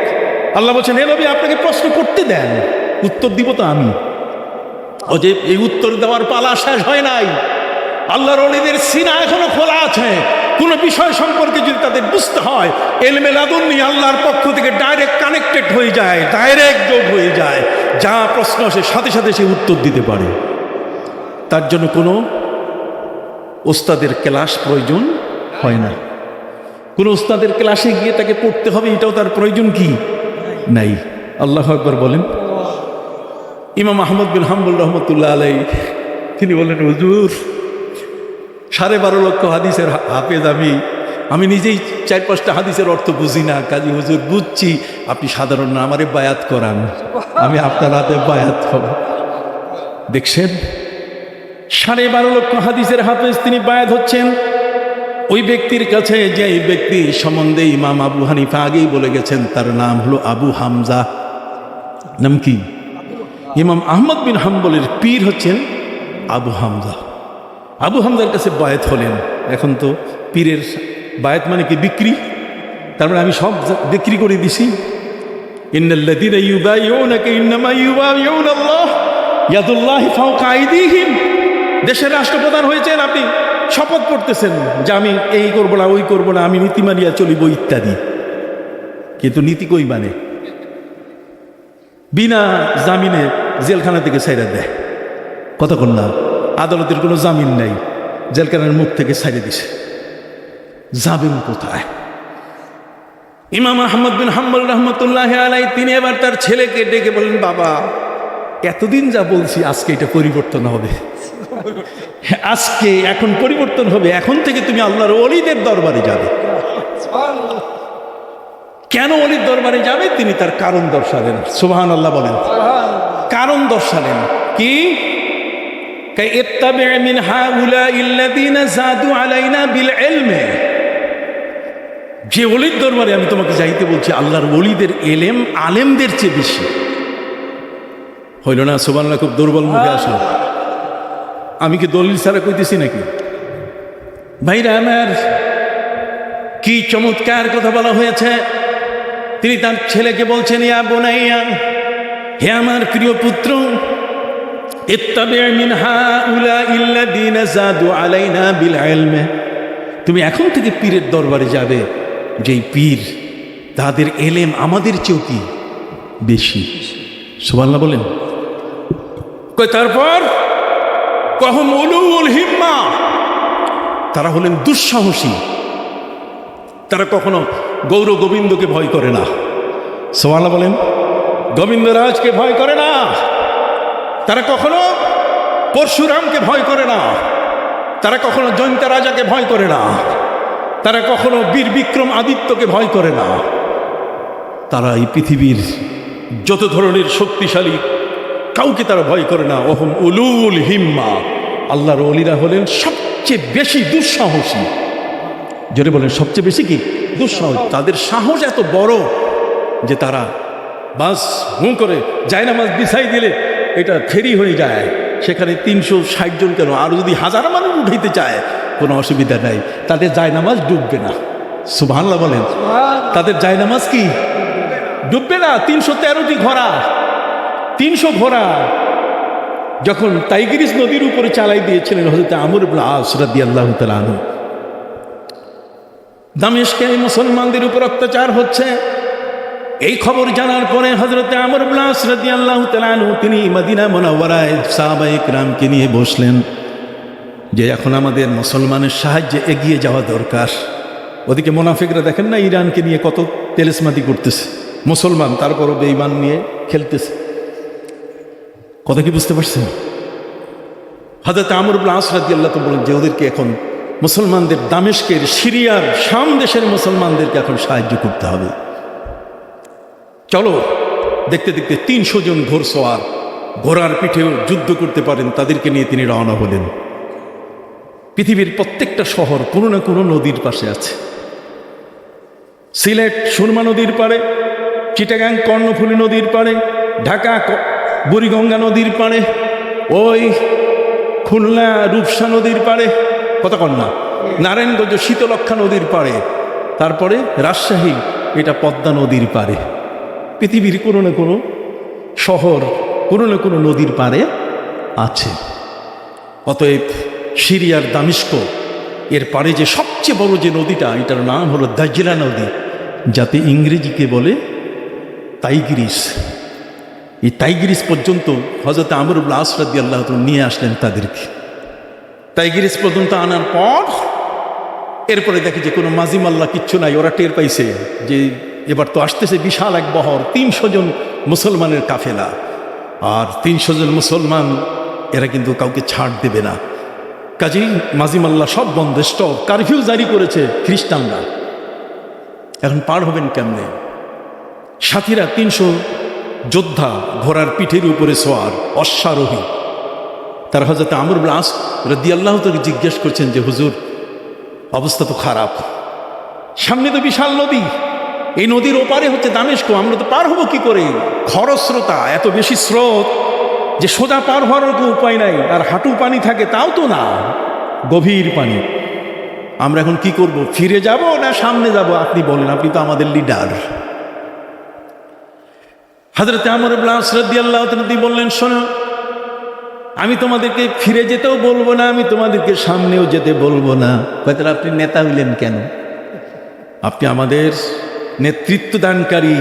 S1: আল্লাহ বলছেন, হে নবী আপনাকে প্রশ্ন করতে দেন, উত্তর দিব তো আমি। ও যে এই উত্তর দেওয়ার পালা শেষ হয় নাই, আল্লাহর ওলিদের সিনা এখনো খোলা আছে। কোন বিষয় সম্পর্কে যদি তাদের বুঝতে হয়, ইলমে লাদুন্নি আল্লাহর পক্ষ থেকে ডাইরেক্ট কানেক্টেড হয়ে যায়, ডাইরেক্ট যোগ হয়ে যায়, যা প্রশ্ন আসে সাথে সাথে সে উত্তর দিতে পারে। তার জন্য কোনো ওস্তাদের ক্লাস প্রয়োজন হয় না, কোনো ওস্তাদের ক্লাসে গিয়ে তাকে পড়তে হবে এটাও তার প্রয়োজন কি নাই। আল্লাহু আকবার বলেন। ইমাম আহমদ বিন হাম্বল রহমতুল্লাহ আলাইহি তিনি বলেন, হুজুর 12.5 লক্ষ হাদিসের হাফেজ আমি নিজেই 4-5টা হাদিসের অর্থ বুঝি না, কাজী হুজুর বুঝছি, আপনি সাধারণ না, আমারে বায়াত করান, আমি আপনার হাতে বায়াত হব। দেখছেন 12.5 লক্ষ হাদিসের হাফেজ তিনি বায়াত হচ্ছেন ওই ব্যক্তির কাছে, যে এই ব্যক্তি সম্বন্ধে ইমাম আবু হানিফা আগেই বলে গেছেন, তার নাম হলো আবু হামজা। নাম কি? ইমাম আহমদ বিন হাম্বলের পীর হচ্ছেন আবু হামজা। আবু হামজার কাছে বায়াত হলেন। এখন তো পীরের বায়াত মানে কি বিক্রি, তারপরে আমি সব বিক্রি করে দিছি। ইন্নাল্লাযীনা ইউবাইউনাকা ইন্নামা ইউবাইউনাল্লাহ ইয়াদুল্লাহি ফাওকা আইদিহিম। দেশের রাষ্ট্রপ্রধান হয়েছেন, আপনি শপথ করতেছেন যে আমি এই করবো না, ওই করবো না, আমি নীতি মানিয়া চলিব ইত্যাদি, কিন্তু নীতি কই মানে বিনা জামিনে জেলখানা থেকে ছাইরা দেয়, কতক্ষণ না, আদালতের কোনো জামিন নাই, জেলখানার মুখ থেকে ছাইরে দিছে, যাবেন কোথায়? ইমাম আহমদ বিন হাম্বল রহমতুল্লাহ আলাইহি তিনি এবার তার ছেলেকে ডেকে বলেন, বাবা এতদিন যা বলছি আজকে এটা পরিবর্তন হবে, আজকে এখন পরিবর্তন হবে, এখন থেকে তুমি আল্লাহর ওলিদের দরবারে যাবে। কেন ওলির দরবারে যাবে তিনি তার কারণ দর্শালেন। সুবহানাল্লাহ বলেন। কারণ দর্শালেন কি? ইত্তাবি মিন হাউলাইল্লাযীনা যাদু আলাইনা বিল ইলমি, যে ওলির দরবারে আমি তোমাকে যাইতে বলছি আল্লাহর ওলিদের এলেম আলেমদের চেয়ে বেশি। হইল না? সুবহানাল্লাহ। খুব দুর্বল মুখে আসলো। আমি কি দলিল ছাড়া কইতেছি নাকি? ভাইরা আমার, কি চমৎকার কথা বলা হয়েছে। তিনি তার ছেলেকে বলছেন, ইয়া বুনাইয়া, হে আমার প্রিয় পুত্র, ইত্তাবি মিন হাউলাইল্লাযীনা যাদু আলাইনা বিল ইলমি, তুমি এখন থেকে পীরের দরবারে যাবে, যেই পীর তাদের এলেম আমাদের চেয়েও কি বেশি। সুবহানাল্লাহ বলেন। তারপর কহম উলুল হিম্মা, তারা হলেন দুঃসাহসী, তারা কখনো গৌর গোবিন্দকে ভয় করে না। সুবহানাল্লাহ বলেন। গোবিন্দরাজকে ভয় করে না, তারা কখনো পরশুরামকে ভয় করে না, তারা কখনো জয়ন্ত রাজাকে ভয় করে না, তারা কখনো বীর বিক্রম আদিত্যকে ভয় করে না। তারা এই পৃথিবীর যত ধরনের শক্তিশালী কাউকে তারা ভয় করে না। ওহম উলুল হিম্মা, আল্লাহর ওলিরা হলেন সবচেয়ে বেশি দুঃসাহসী। জোরে বলেন, সবচেয়ে বেশি কি দুঃসাহস। তাদের সাহস এত বড় যে তারা বাস হুঁ করে জায়নামাজ বিছাই দিলে এটা ফেরি হয়ে যায়, সেখানে 360 জন কেন, আর যদি 1000 মানুষ উঠাইতে চায় কোনো অসুবিধা নাই, তাদের জায়নামাজ ডুববে না। সুবহানাল্লাহ বলেন। তাদের জায়নামাজ কি ডুববে না। 313টি ঘোড়া, 300 ঘোড়া যখন টাইগ্রিস নদীর উপরে চালাই দিয়েছিলেন হযরত আমর ইবনে আস রাদিয়াল্লাহু তাআলা আনহু, দামেস্কে মুসলমানদের উপর অত্যাচার হচ্ছে, এই খবর জানার পরে হযরত আমর ইবনে আস রাদিয়াল্লাহু তাআলা আনহু তিনি মদিনা মুনাওয়ারায় সাহাবায়ে কিরামকে নিয়ে বসলেন যে এখন আমাদের মুসলমানের সাহায্যে এগিয়ে যাওয়া দরকার। ওদিকে মুনাফিকরা দেখেন না ইরানকে নিয়ে কত তেলেসমাতি করতেছে, মুসলমান তারপরও বেঈমান নিয়ে খেলতেছে। কথা কি বুঝতে পারছেন? হযরত আমর ইবনে আস রাদিয়াল্লাহু তাআলা বলেন যে ওদেরকে এখন মুসলমানদের, দামেস্কের, সিরিয়ার, শাম দেশের মুসলমানদেরকে এখন সাহায্য করতে হবে। চলো, দেখতে দেখতে 300 জন ঘোড়সওয়ার ঘোড়ার পিঠেও যুদ্ধ করতে পারেন তাদেরকে নিয়ে তিনি রওনা হলেন। পৃথিবীর প্রত্যেকটা শহর কোনো না কোনো নদীর পাশে আছে। সিলেট সুরমা নদীর পাড়ে, চিটাগাং কর্ণফুলী নদীর পাড়ে, ঢাকা বুড়িগঙ্গা নদীর পাড়ে, ওই খুলনা রূপসা নদীর পাড়ে, কতক্ষণ না, নারায়ণগঞ্জ শীতলক্ষা নদীর পাড়ে, তারপরে রাজশাহী এটা পদ্মা নদীর পাড়ে। পৃথিবীর কোনো না কোনো শহর কোনো না কোনো নদীর পাড়ে আছে। অতএব সিরিয়ার দামেস্ক এর পাড়ে যে সবচেয়ে বড় যে নদীটা, এটার নাম হলো দাজলা নদী, যাতে ইংরেজিকে বলে টাইগ্রিস। এই টাইগ্রিস পর্যন্ত হযরত আমর ইবনে আস রাদিয়াল্লাহু তাআলা নিয়ে আসলেন তাদেরকে। টাইগ্রিস পর্যন্ত আনার পর এরপরে দেখে যে কোনো মাঝি মাল্লা কিচ্ছু নাই। ওরা টের পাইছে যে এবার তো আসতেছে বিশাল এক বহর, 300 জন মুসলমানের কাফেলা, আর 300 জন মুসলমান, এরা কিন্তু কাউকে ছাড় দেবে না। কাজেই মাঝি মাল্লা সব বন্ধ, স্টপ, কারফিউ জারি করেছে খ্রিস্টানরা। এখন পার হবেন কেমনে? সাথীরা 300 যোদ্ধা ঘোড়ার পিঠের উপরে সোয়ার, অশ্বারোহী। তার হযরত আমর ইবনে আস রাদিয়াল্লাহু তাআলা জিজ্ঞেস করছেন যে হুজুর, অবস্থা তো খারাপ, সামনে তো বিশাল নদী, এই নদীর ওপারে হচ্ছে দামেস্ক, আমরা তো পার হবো কি করে? খরস্রোতা, এত বেশি স্রোত যে সোজা পার হওয়ার কোনো উপায় নাই, আর হাঁটু পানি থাকে তাও তো না, গভীর পানি। আমরা এখন কি করব? ফিরে যাব না সামনে যাব? আপনি বলেন, আপনি তো আমাদের লিডার। হযরত আমর ইবনে আস রাদিয়াল্লাহু তাআলা বললেন, শোনো, আমি তোমাদেরকে ফিরে যেতেও বলবো না, আমি তোমাদেরকে সামনেও যেতে বলবো না। তাহলে আপনি নেতা হইলেন কেন? আপনি আমাদের নেতৃত্ব দানকারী,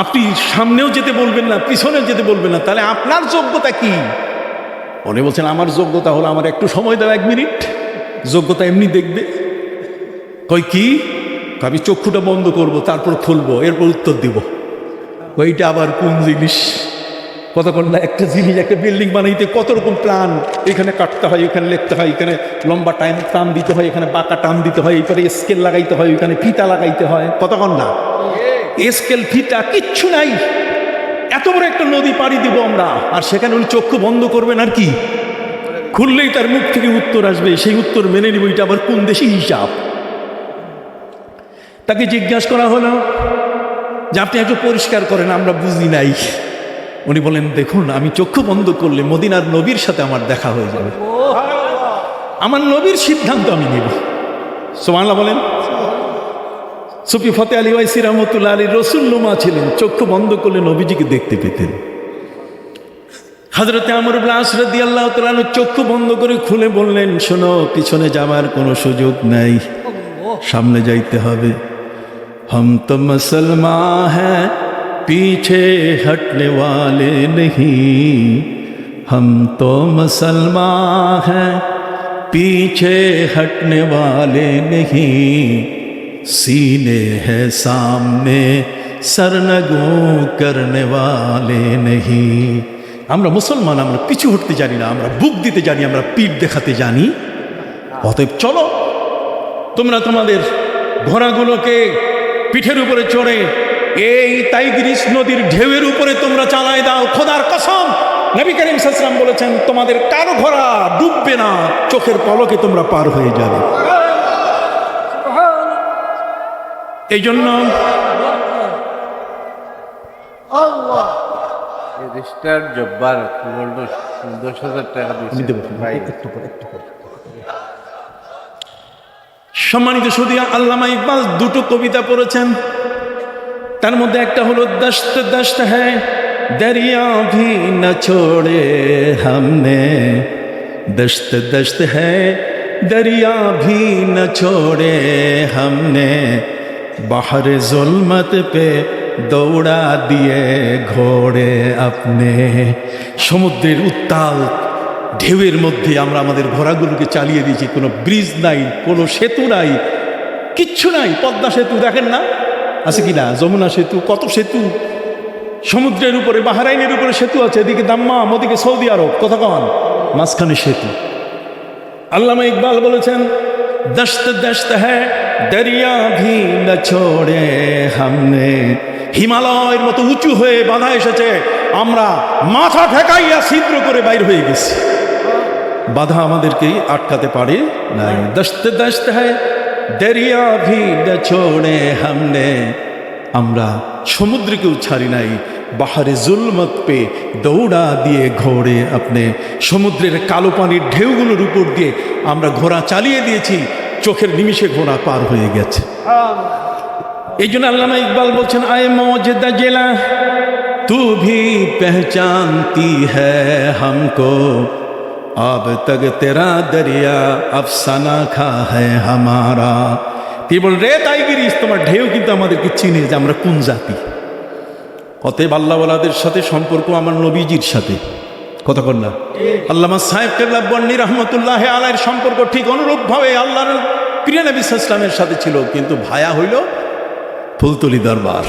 S1: আপনি সামনেও যেতে বলবেন না, পিছনেও যেতে বলবেন না, তাহলে আপনার যোগ্যতা কি? উনি বলছেন আমার যোগ্যতা হলো, আমার একটু সময় দাও, 1 মিনিট, যোগ্যতা এমনি দেখবে। কই কি? আমি চক্ষুটা বন্ধ করব, তারপর খুলবো, এরপর উত্তর দিব। ওইটা আবার কোন জিনিস? কতক্ষণ না একটা জিনিস, একটা বিল্ডিং বানাইতে কত রকম প্ল্যান, এখানে কাটতে হয়, এখানে লিখতে হয়, এখানে লম্বা টান দিতে হয়, এখানে বাঁকা টান দিতে হয়, এরপরে স্কেল লাগাইতে হয়, ওইখানে ফিতা লাগাইতে হয়। কতক্ষণ না স্কেল ফিতা কিচ্ছু নাই, এত বড় একটা নদী পাড়ি দিব আমরা, আর সেখানে উনি চক্ষু বন্ধ করবেন, আর কি খুললেই তার মুখ থেকে উত্তর আসবে, সেই উত্তর মেনে নিব। এটা আবার কোন দেশি হিসাব? তাকে জিজ্ঞাসা করা হলো যে আপনি একটু পরিষ্কার করেন, আমরা বুঝি নাই। উনি বলেন, দেখুন, আমি চক্ষু বন্ধ করলে মদিনার নবীর সাথে আমার দেখা হয়ে যাবে, আমার নবীর সিদ্ধান্ত আমি নেব। সুবহানাল্লাহ বলেন। সুফি ফতে আলী ওয়াইসি রহমতুল্লাহ আলী রসুল্লুমা ছিলেন, চক্ষু বন্ধ করলে নবীজিকে দেখতে পেতেন। হযরতে আমর ইবনে আস রাদিয়াল্লাহু তাআলা চক্ষু বন্ধ করে খুলে বললেন, শোনো, পিছনে যাওয়ার কোনো সুযোগ নাই, সামনে যাইতে হবে। हम तो मुसलमान हैं, पीछे हटने वाले नहीं, हम तो मुसलमान हैं, पीछे हटने वाले नहीं, सीने हैं सामने, सरनगू करने वाले नहीं। আমরা মুসলমান, আমরা পিছু হটতে জানি না, আমরা বুক দিতে জানি, আমরা পিঠ দেখাতে জানি। অতএব চলো, তোমরা তোমাদের ঘোড়াগুলোকে পিঠের উপরে চড়ে এই টাইগ্রিস নদীর ঢেউয়ের উপরে তোমরা চালায় দাও। খোদার কসম, নবী করিম সাল্লাল্লাহু আলাইহি ওয়াসাল্লাম বলেছেন, তোমাদের কারো ঘোড়া ডুববে না, চোখের পলকে তোমরা পার হয়ে যাবে।
S2: রেজিস্টার জব্বার 10,000 টাকা
S1: আমি
S2: দিয়েছে
S1: দেবো
S2: ভাই।
S1: একটু পর। সম্মানিত সুদিয়া, আল্লামা ইকবাল দুটো কবিতা পড়েছেন, তার মধ্যে একটা হলো দস্ত দস্ত হ্যায় দরিয়া ভি ন ছোড়ে हमने दस्त दस्त है दरिया भी न छोड़े हमने बाहर जुल्मत पे दौड़ा दिए ঘোড়ে अपने। সমুদ্রের উত্তাল ঢেউয়ের মধ্যে আমরা আমাদের ঘোড়াগুলোকে চালিয়ে দিয়েছি, কোনো ব্রিজ নাই, কোনো সেতু নাই, কিচ্ছু নাই। পদ্মা সেতু দেখেন না, আছে কি না? যমুনা সেতু, কত সেতু সমুদ্রের উপরে, বাহরাইনের উপরে সেতু আছে, এদিকে দাম্মাম, ওদিকে সৌদি আরব, কথা কন, মাঝখানে সেতু। আল্লামা ইকবাল বলেছেন দস্ত দস্ত হ্যায় দরিয়া ভি ন ছোড়ে हमने, হিমালয়ের মতো উঁচু হয়ে বাধা এসেছে, আমরা মাথা ঠেকাইয়া ছিদ্র করে বাইর হয়ে গেছি, বাধা আমাদেরকেই আটকাতে পারে নাই। দস্ত দস্ত হ্যায় দরিয়া ভি ন ছোড়ে हमने, আমরা সমুদ্রকেও ছাড়ি নাই, বাহারে জুলমত পে দৌড়া দিয়ে ঘোড়ে আপনি, সমুদ্রের কালো পানির ঢেউগুলোর উপর দিয়ে আমরা ঘোড়া চালিয়ে দিয়েছি, চোখের নিমিষে ঘোড়া পার হয়ে গেছে। এই জন্য আল্লামা ইকবাল বলছেন আয়ে মৌজদা জেলা তু ভি পহচানতি হ্যায় হামকো, अब तक तेरा दरिया अफसाना खा है हमारा। তিনি বলেন রে তাইগিরিস, তোমার ঢেউ কিন্তু আমাদেরকে চিনে যে আমরা কোন জাতি। অতএব আল্লাহওয়ালাদের সাথে সম্পর্ক আমার নবীজির সাথে, কথা কন না। আল্লামা সাহেব কেবলা বন্নি রহমতুল্লাহ আলাইহির সম্পর্ক ঠিক অনুরূপভাবে আল্লাহর প্রিয় নবী সাল্লাল্লাহু আলাইহি ওয়াসাল্লামের সাথে ছিল, কিন্তু ভায়া হইল ফুলতলি দরবার।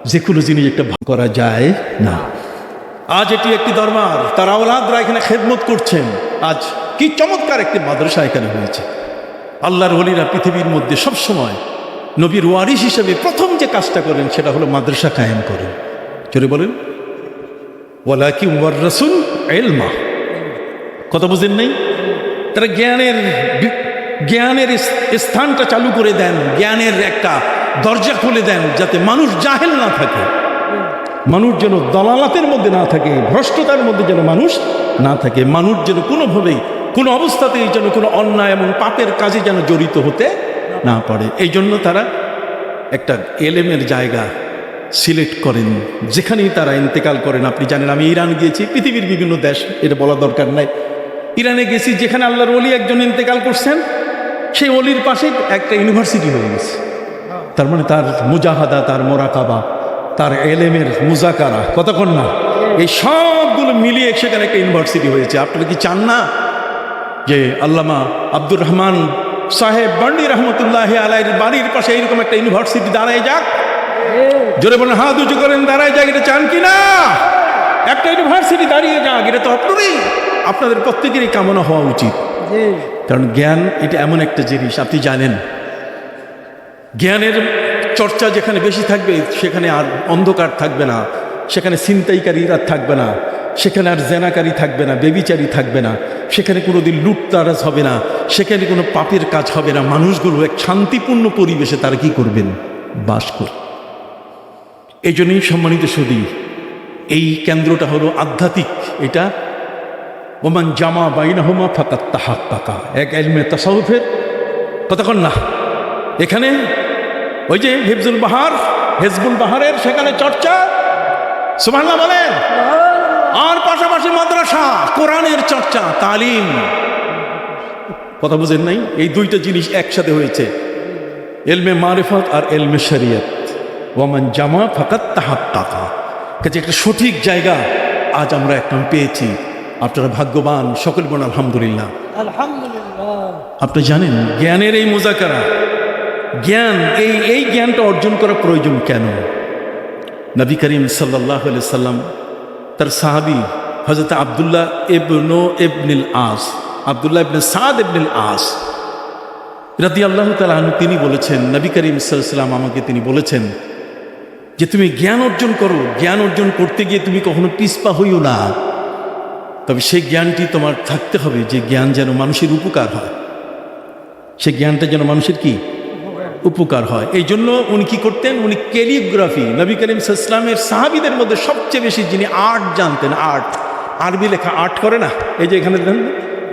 S1: যে কোনো জিনিস একটা ভাগ করা যায় না। আজ এটি একটি দরবার, তার আওলাদরা এখানে খেদমত করছেন। আজ কি চমৎকার একটি মাদ্রাসা এখানে হয়েছে। আল্লাহর ওলিরা পৃথিবীর মধ্যে সবসময় নবীর ওয়ারিস হিসেবে প্রথম যে কাজটা করেন সেটা হলো মাদ্রাসা কায়েম করেন। চলে বলেন ওয়ালাকিন ওয়াররাসুল ইলমা, কথা বুঝেন নাই? তারা জ্ঞানের স্থানটা চালু করে দেন, জ্ঞানের একটা দরজা খুলে দেন, যাতে মানুষ জাহেল না থাকে, মানুষ যেন দলালাতের মধ্যে না থাকে, ভ্রষ্টতার মধ্যে যেন মানুষ না থাকে, মানুষ যেন কোনোভাবেই কোনো অবস্থাতেই যেন কোনো অন্যায় এবং পাপের কাজে যেন জড়িত হতে না পারে। এই জন্য তারা একটা এলেমের জায়গা সিলেক্ট করেন, যেখানেই তারা ইন্তেকাল করেন। আপনি জানেন, আমি ইরান গিয়েছি, পৃথিবীর বিভিন্ন দেশ, এটা বলা দরকার নাই। ইরানে গেছি, যেখানে আল্লাহর ওলি একজন ইন্তেকাল করছেন, সেই ওলির পাশে একটা ইউনিভার্সিটি হয়ে গেছে। তার মানে তার মুজাহাদা, তার মোরাকাবা, তার এলেমের মুজাকারা, কতক্ষণ না, এই সবগুলো মিলিয়ে সেখানে একটা ইউনিভার্সিটি হয়েছে। আপনারা কি চান না যে আল্লামা আব্দুর রহমান সাহেব বন্ডি রহমতুল্লাহ আলাইহির বাড়ির পাশে এইরকম একটা ইউনিভার্সিটি দাঁড়ায় যাক? জোরে বলেন, হাত উঁচু করেন, দাঁড়ায় যাক। এটা চান কি না? একটা ইউনিভার্সিটি দাঁড়িয়ে যাক, এটা তো আপনাদের প্রত্যেকেরই কামনা হওয়া উচিত। কারণ জ্ঞান এটা এমন একটা জিনিস, আপনি জানেন, জ্ঞানের চর্চা যেখানে বেশি থাকবে সেখানে আর অন্ধকার থাকবে না, সেখানে ছিনতাইকারীরা থাকবে না, সেখানে আর জেনাকারী থাকবে না, বেবিচারী থাকবে না, সেখানে কোনোদিন লুটতারাজ হবে না, সেখানে কোনো পাপের কাজ হবে না। মানুষগুলো এক শান্তিপূর্ণ পরিবেশে তারা কি করবেন? বাস করবে। এই জন্যই সম্মানিত সুধী, এই কেন্দ্রটা হলো আধ্যাত্মিক। এটা ওমান জামা বাইনাহুমা ফাকাত তাহাক্কাকা, এক ইলমে তাসাউফের, কতক্ষণ না। এখানে ওই যে হিফজুল বাহারের সেখানে চর্চা, সুবহানাল্লাহ বলেন, আর পাশাপাশি মাদ্রাসা, কোরআনের চর্চা, তালিম, কথা বুঝেন নাই? এই দুইটা জিনিস একসাথে হয়েছে, ইলমে মারিফত আর ইলমে শরিয়ত। ওয়ামান জামা ফাকাত তাহাক্কাকা, কাজে একটা সঠিক জায়গা আজ আমরা একদম পেয়েছি। আপনারা ভাগ্যবান, সকল বলেন আলহামদুলিল্লাহ। আপনি জানেন জ্ঞানের এই মুজাকারা, জ্ঞান, এই জ্ঞানটা অর্জন করা প্রয়োজন কেন? নবী করিম সাল্লাল্লাহু আলাইহি সাল্লাম তার সাহাবী হযরত আব্দুল্লাহ ইবনুল আস, আব্দুল্লাহ ইবনে সাদ ইবনুল আস রাদিয়াল্লাহু তাআলা আনহু, তিনি বলেছেন, নবী করিম সাল্লাল্লাহু আলাইহি সাল্লাম আমাকে তিনি বলেছেন যে তুমি জ্ঞান অর্জন করো, জ্ঞান অর্জন করতে গিয়ে তুমি কখনো পিছপা হইও না, তবে সেই জ্ঞানটি তোমার থাকতে হবে যে জ্ঞান যেন মানুষের উপকার হয়, সে জ্ঞানটা যেন মানুষের কি উপকার হয়। এই জন্য উনি কি করতেন, উনি ক্যালিগ্রাফি, নবী করিম সাল্লাল্লাহু আলাইহি ওয়াসাল্লামের সাহাবীদের মধ্যে সবচেয়ে বেশি যিনি আর্ট জানতেন, আর্ট, আরবি লেখা আর্ট করে না, এই যে এখানে দেখেন,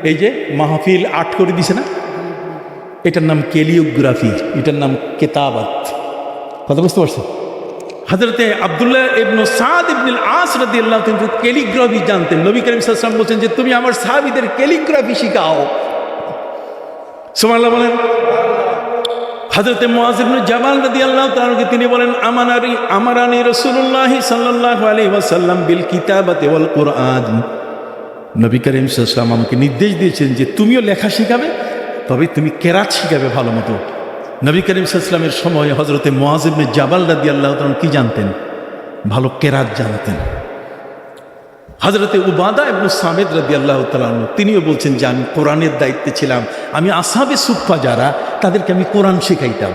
S1: এই যে মাহফিল আর্ট করে দিছে না, এটার নাম ক্যালিগ্রাফি, এটার নাম কেতাবাত। কথা বুঝতে পারছেন? হযরতে আব্দুল্লাহ ইবনে সাদ ইবনে আস রাদিয়াল্লাহু তাআলা কিন্তু ক্যালিগ্রাফি জানতেন। নবী করিম সাল্লাল্লাহু আলাইহি ওয়াসাল্লাম বলেন যে তুমি আমার সাহাবীদের ক্যালিগ্রাফি শিখাও। সুবহানাল্লাহ বলেন। হযরতে মুআয ইবনে জাবাল রাদিয়াল্লাহু তাআলা তিনি বলেন আমারানি রাসূলুল্লাহ সাল্লাল্লাহু আলাইহি ওয়াসাল্লাম বিল কিতাবাতি ওয়াল কুরআন। নবী করিম সাল্লাল্লাহু আলাইহি ওয়াসাল্লাম আমাকে নির্দেশ দিয়েছেন যে তুমিও লেখা শিখাবে, তবে তুমি কেরাত শিখাবে ভালো মতো। নবী করিম সাল্লাল্লাহু আলাইহি ওয়াসাল্লামের সময় হযরতে মুআয ইবনে জাবাল রাদিয়াল্লাহু তাআলা কি জানতেন? ভালো কেরাত জানতেন। হযরতে উবাদা ইবনে সামিদ রাদিয়াল্লাহু তাআলা তিনিও বলছেন যে আমি কোরআনের দায়িত্বে ছিলাম, আমি আসহাবে সুফফা যারা তাদেরকে আমি কোরআন শেখাইতাম।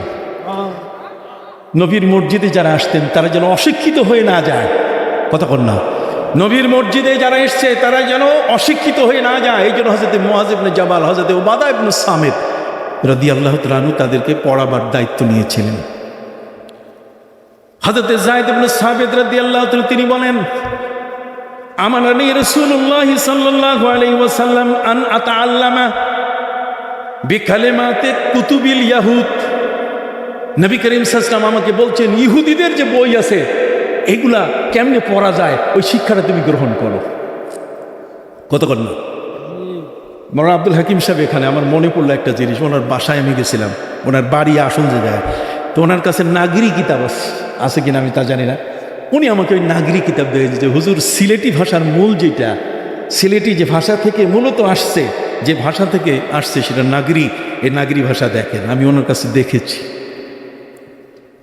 S1: নবীর মসজিদে যারা আসতেন তারা যেন অশিক্ষিত হয়ে না যায়। কথা কন না, নবীর মসজিদে যারা এসছে তারা যেন অশিক্ষিত হয়ে না যায়। এই জন্য হযরতে মুআয ইবনে জাবাল, হযরতে উবাদা ইবনে সামিদ রাদিয়াল্লাহু তাআলা তাদেরকে পড়াবার দায়িত্ব নিয়েছিলেন। হযরতে যায়েদ ইবনে সাবিত রাদিয়াল্লাহু তাআলা তিনি বলেন আমানানি রাসূলুল্লাহ সাল্লাল্লাহু আলাইহি ওয়াসাল্লাম আন আতাআল্লামা বিকালিমাতি কুতুবিল ইয়াহুদ। নবী করিম সাল্লাল্লাহু আলাইহি ওয়াসাল্লাম আমাকে বলছেন ইহুদিদের যে বই আছে এগুলা কেমনে পড়া যায় ওই শিক্ষাটা তুমি গ্রহণ করো। কতক্ষণ না মৌলানা আব্দুল হাকিম সাহেব এখানে আমার মনে পড়লো একটা জিনিস, ওনার বাসায় আমি গেছিলাম, ওনার বাড়ি আসন যে যায়, তো ওনার কাছে নাগরি কিতাব আছে কিনা আমি তা জানি না, উনি আমাকে ওই নাগরি কিতাব দিয়ে যে হুজুর সিলেটি ভাষার মূল যেটা, সিলেটি যে ভাষা থেকে মূলত আসছে, যে ভাষা থেকে আসছে সেটা নাগরি, এই নাগরি ভাষা দেখেন। আমি ওনার কাছে দেখেছি।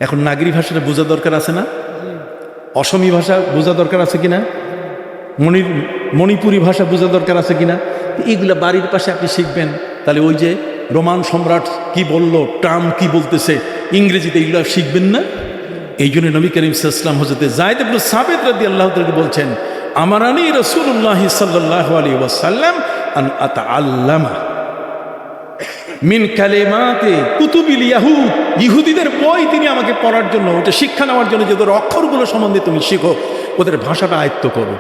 S1: এখন নাগরি ভাষাটা বোঝা দরকার আছে না? অসমী ভাষা বোঝা দরকার আছে কিনা? মণিপুরি ভাষা বোঝা দরকার আছে কিনা? এইগুলা বাড়ির পাশে আপনি শিখবেন। তাহলে ওই যে রোমান সম্রাট কি বলল, ট্রাম্প কি বলতেছে ইংরেজিতে, এগুলো শিখবেন না? এই জন্য নবী করিম সাল্লাল্লাহু আলাইহি ওয়াসাল্লাম হযরত যায়েদ ইবনে সাবিত রাদিয়াল্লাহু তাআলা বলছেন আমারানি রাসূলুল্লাহ সাল্লাল্লাহু আলাইহি ওয়াসাল্লাম আন আতাআল্লামা মিন কালিমাতি কুতুবিল ইয়াহুদ। ইহুদিদের বই তিনি আমাকে পড়ার জন্য, ওটা শিক্ষা নেওয়ার জন্য, যে ওদের অক্ষরগুলো সম্বন্ধে তুমি শিখো, ওদের ভাষাটা আয়ত্ত করো।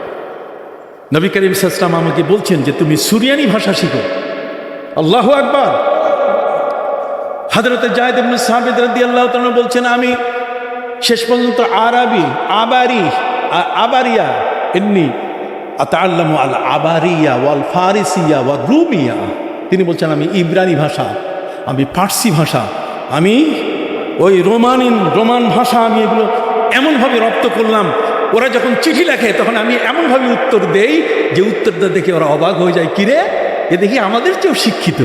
S1: নবী করিম সাল্লাল্লাহু আলাইহি ওয়াসাল্লাম আমাকে বলছেন যে তুমি সুরিয়ানি ভাষা শিখো। আল্লাহু আকবার। হযরত যায়েদ ইবনে সাবিত রাদিয়াল্লাহু তাআলা বলছেন আমি শেষ পর্যন্ত আবারিয়া ইন্নী আতাআল্লামু আল আবারিয়া ওয়াল ফারিসিয়া ওয়া রুমিয়া। তিনি বলছেন আমি ইব্রানি ভাষা, আমি ফার্সি ভাষা, আমি ওই রোমান ভাষা, আমি এগুলো এমনভাবে রপ্ত করলাম, ওরা যখন চিঠি লেখে তখন আমি এমনভাবে উত্তর দেই যে উত্তরটা দেখে ওরা অবাক হয়ে যায়, কিরে এ দেখি আমাদের চেয়েও শিক্ষিত।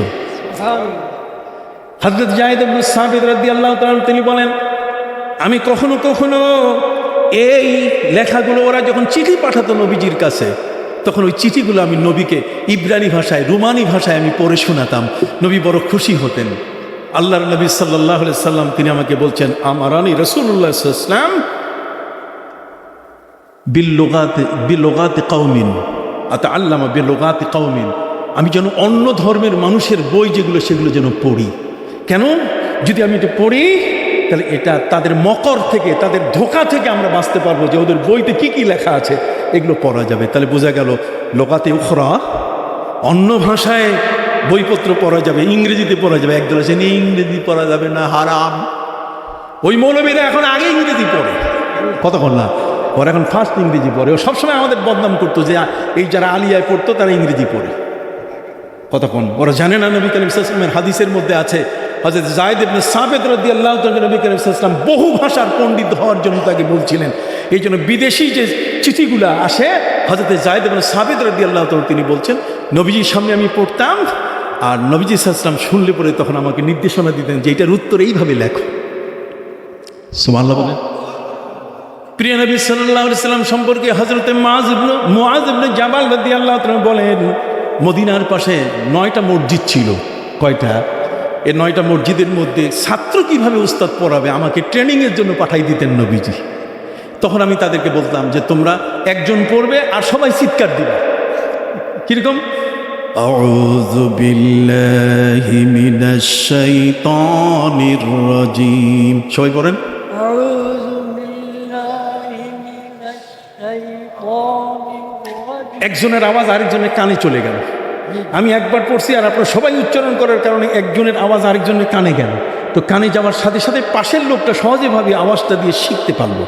S1: হযরত যায়েদ ইবনে সাবিত রাদিয়াল্লাহু তাআলা তিনি বলেন আমি কখনো কখনো এই লেখাগুলো ওরা যখন চিঠি পাঠাতো নবীজির কাছে, তখন ওই চিঠিগুলো আমি নবীকে ইব্রানি ভাষায়, রোমানি ভাষায় আমি পড়ে শোনাতাম। নবী বড় খুশি হতেন। আল্লাহর নবী সাল্লাল্লাহু আলাইহি সাল্লাম তিনি আমাকে বলছেন আমারানি রাসূলুল্লাহ সাল্লাল্লাহু আলাইহি ওয়াসাল্লাম বিলুগাতি কওমিন আতাআল্লামা বিলুগাতি কওমিন। আমি যেন অন্য ধর্মের মানুষের বই যেগুলো সেগুলো যেন পড়ি। কেন? যদি আমি এটা পড়ি তাহলে এটা তাদের মকর থেকে, তাদের ধোঁকা থেকে আমরা বাঁচতে পারবো, যে ওদের বইতে কি কি লেখা আছে এগুলো পড়া যাবে। তাহলে বোঝা গেল লোকাতে উখরা, অন্য ভাষায় বইপত্র পড়া যাবে, ইংরেজিতে পড়া যাবে। একদল আছে ইংরেজি পড়া যাবে না, হারাম। ওই মৌলবীরা এখন আগে ইংরেজি পড়ে, কতক্ষণ না, ওরা এখন ফার্স্ট ইংরেজি পড়ে। ও সবসময় আমাদের বদনাম করতো যে এই যারা আলিয়ায় পড়তো তারা ইংরেজি পড়ে। কতক্ষণ ওরা জানে না নবী করিম সাল্লাল্লাহু আলাইহি ওয়াসাল্লামের হাদিসের মধ্যে আছে হযরত যায়েদ ইবনে সাবিত রাদিয়াল্লাহু তাআলা নবী করিম সাল্লাল্লাহু আলাইহি ওয়াসাল্লাম বহু ভাষার পণ্ডিত হওয়ার জন্য তাকে বলছিলেন। এই জন্য বিদেশি যে চিঠিগুলো আসে হযরত যায়েদ ইবনে সাবিত রাদিয়াল্লাহু তাআলা তিনি বলছেন নবীজির সামনে আমি পড়তাম, আর নবীজি সাল্লাল্লাহু আলাইহি ওয়াসাল্লাম শুনলে পরে তখন আমাকে নির্দেশনা দিতেন যে এটার উত্তর এইভাবে লেখো। সুবহানাল্লাহ বলেন। প্রিয় নবী সাল্লাল্লাহু আলাইহি ওয়াসাল্লাম সম্পর্কে হযরত মুআয ইবনে জাবাল রাদিয়াল্লাহু তাআলা বলেন মদিনার পাশে 9টা মসজিদ ছিল। কয়টা? এই 9টা মসজিদের মধ্যে ছাত্র কিভাবে উস্তাদ পড়াবে আমাকে ট্রেনিংয়ের জন্য পাঠাই দিতেন নবীজি। তখন আমি তাদেরকে বলতাম যে তোমরা একজন পড়বে আর সবাই চিৎকার দিবে। কীরকম? أعوذ بالله من الشيطان الرجيم সবাই পড়েন
S3: أعوذ بالله من الشيطان الرجيم
S1: একজনের আওয়াজ আরেকজনের কানে চলে গেল আমি একবার পড়ছি আর আপনারা সবাই উচ্চারণ করার কারণে একজনের আওয়াজ আরেকজনের কানে গেল তো কানে যাওয়ার সাথে সাথে পাশের লোকটা সহজেভাবে আওয়াজটা দিয়ে শিখতে পারলো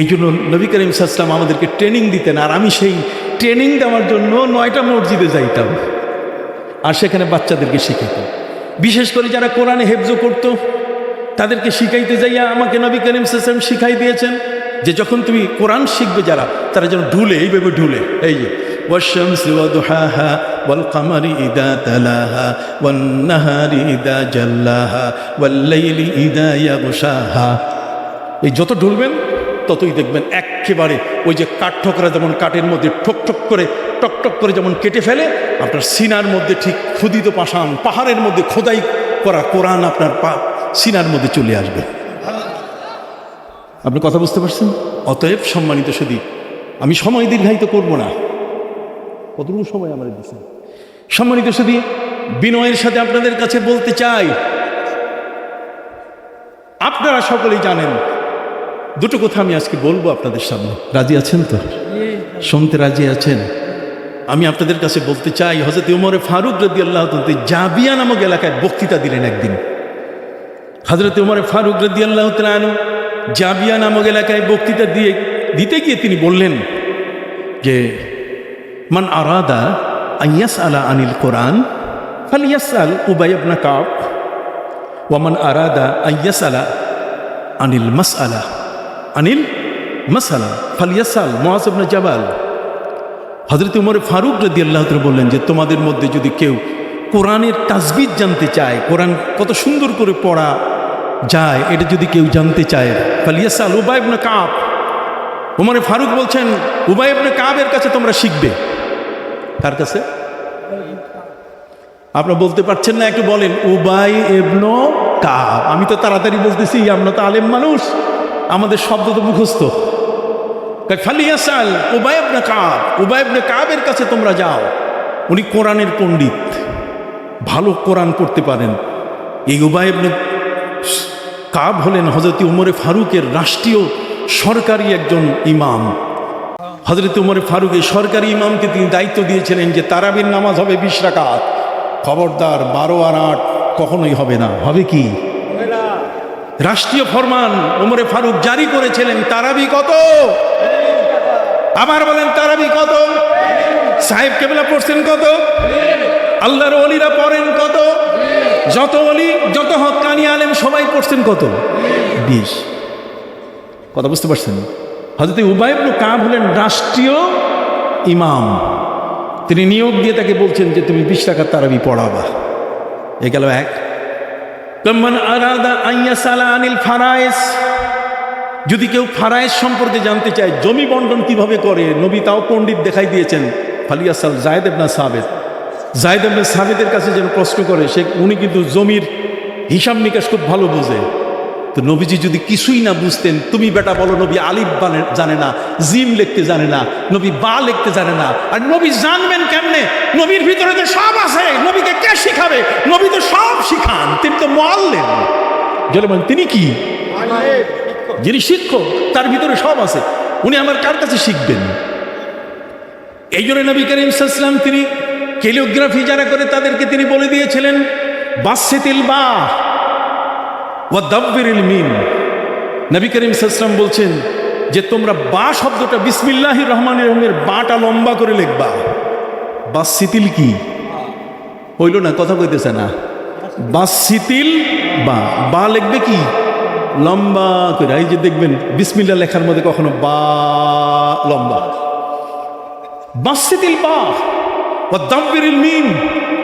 S1: এই জন্য নবী করিম সাল্লাল্লাহু আলাইহি ওয়াসাল্লাম আমাদেরকে ট্রেনিং দিতেন আর আমি সেই ট্রেনিং দেওয়ার জন্য 9টা মসজিদে যাইতাম আর সেখানে বাচ্চাদেরকে শিখাইতাম বিশেষ করে যারা কোরআনে হেফজ করতো তাদেরকে শিখাইতে যাইয়া আমাকে নবী করিম সাল্লাল্লাহু আলাইহি ওয়াসাল্লাম শিখাই দিয়েছেন যে যখন তুমি কোরআন শিখবে যারা তারা যেন ঢুলে এইভাবে ঢুলে এই যে ওয়াশ-শামসি ওয়া দুহাহা ওয়াল কামারি ইযা তালাহা ওয়ান নাহারি ইযা জাল্লাহা ওয়াল লাইলি ইযা ইয়াগশাহা এই যত ঢুলবেন ততই দেখবেন একেবারে ওই যে কাঠঠোকরা যেমন কাঠের মধ্যে ঠক করে যেমন কেটে ফেলে আপনার সিনার মধ্যে ঠিক ক্ষুদিত পাষাণ পাহাড়ের মধ্যে খোদাই করা কোরআন আপনার সিনার মধ্যে চলে আসবে আপনি কথা বুঝতে পারছেন অতএব সম্মানিত সুধী আমি সময় দীর্ঘায়িত করব না কতটুকু সময় আমার দিচ্ছেন সম্মানিত সুধী বিনয়ের সাথে আপনাদের কাছে বলতে চাই আপনারা সকলেই জানেন দুটো কথা আমি আজকে বলবো আপনাদের সামনে রাজি আছেন তো শুনতে রাজি আছেন আমি আপনাদের কাছে বলতে চাই হযরত ওমর ফারুক রাদিয়াল্লাহু তাআলা জাবিয়া নামক এলাকায় বক্তৃতা দিলেন একদিন হযরত ওমর ফারুক রাদিয়াল্লাহু তাআলা জাবিয়া নামক এলাকায় বক্তৃতা দিতে গিয়ে তিনি বললেন যে মান আরাদা আন ইয়াসআলা আনিল কোরআন ফালিয়াসআল উবাই ইবনে কাব ওয়া মান আরাদা আন ইয়াসআলা আনিল মাসআলা ফালিয়াসআল মুআয ইবনে জাবাল হযরত ওমর ফারুক রাদিয়াল্লাহু তাআলা বললেন যে তোমাদের মধ্যে যদি কেউ কোরআনের তাজবিদ জানতে চায় কোরআন কত সুন্দর করে পড়া যায় এটা যদি কেউ জানতে চায় ফালিয়াসআল উবাই ইবনে কাব ওমর ফারুক বলছেন উবাই ইবনে কাবের কাছে তোমরা শিখবে কার কাছে আপনারা বলতে পারছেন না একটু বলেন উবাই ইবনে কাব আমি তো তাড়াতাড়ি বলতেছি আমরা তো আলেম মানুষ আমাদের শব্দ তো মুখস্থ ফালিয়াসআল উবাই ইবনে কাবের কাছে তোমরা যাও উনি কোরআনের পণ্ডিত ভালো কোরআন পড়তে পারেন এই উবাই ইবনে কাব হলেন হযরত ওমর ফারুকের রাষ্ট্রীয় সরকারি একজন ইমাম হযরত ওমর ফারুক এই সরকারি ইমামকে তিনি দায়িত্ব দিয়েছিলেন যে তারাবির নামাজ হবে 20 রাকাত খবরদার 12 আর 8 কখনোই হবে না হবে কি রাষ্ট্রীয় ফরমান ওমর ফারুক জারি করেছিলেন তারাবি কত আবার বলেন তারাবি কত সাহেব কেবলা পড়ছেন কত আল্লাহর ওলিরা পড়েন কত যত ওলি যত হক্কানি আলেম সবাই পড়ছেন কত 20 কথা বুঝতে পারছেন হযরত উবাই ইবনে কাব হলেন রাষ্ট্রীয় ইমাম তিনি নিয়োগ দিয়ে তাকে বলছেন যে তুমি 20 রাকাত তারাবি পড়াবা এ গেল এক মান আরাদা আন ইয়াসআলা আনিল ফারায়েজ যদি কেউ ফারায়েজ সম্পর্কে জানতে চায় জমি বন্টন কিভাবে করে নবী তাও পণ্ডিত দেখাই দিয়েছেন ফালিয়াসআল যায়েদ ইবনে সাবিতের কাছে যেন প্রশ্ন করে সে উনি কিন্তু জমির হিসাব নিকাশ খুব ভালো বোঝে তো নবীজি যদি কিছুই না বুঝতেন তুমি বেটা বলো নবী আলিফ জানে না জিম লিখতে জানে না নবী বা লিখতে জানে না আর নবী জানবেন কেমনে নবীর ভিতরে তো সব আছে নবীকে কে শিখাবে নবী তো সব শিখান তিনি তো মুআল্লিম বলেন তিনি কি যিনি শিক্ষক তার ভিতরে সব আছে উনি আমার কার কাছে শিখবেন এই জন্য নবী করিম সাল্লাল্লাহু আলাইহি ওয়াসাল্লাম তিনি ক্যালিগ্রাফি যারা করে তাদেরকে তিনি বলে দিয়েছিলেন বাসিতিল বা ওয়া দাব্বিরিল মিম নবী করিম সাল্লাল্লাহু আলাইহি ওয়াসাল্লাম বলছেন যে তোমরা বা শব্দটা বিসমিল্লাহির রহমানির রহিমের বাটা লম্বা করে লিখবা বাসিতিল কি হইল না কথা কইতেছে না বাসিতিল বা লিখবে কি লম্বা করে এই যে দেখবেন বিসমিল্লাহ লেখার মধ্যে কখনো বা লম্বা বাসিতিল বা ওয়া দাব্বিরিল মিম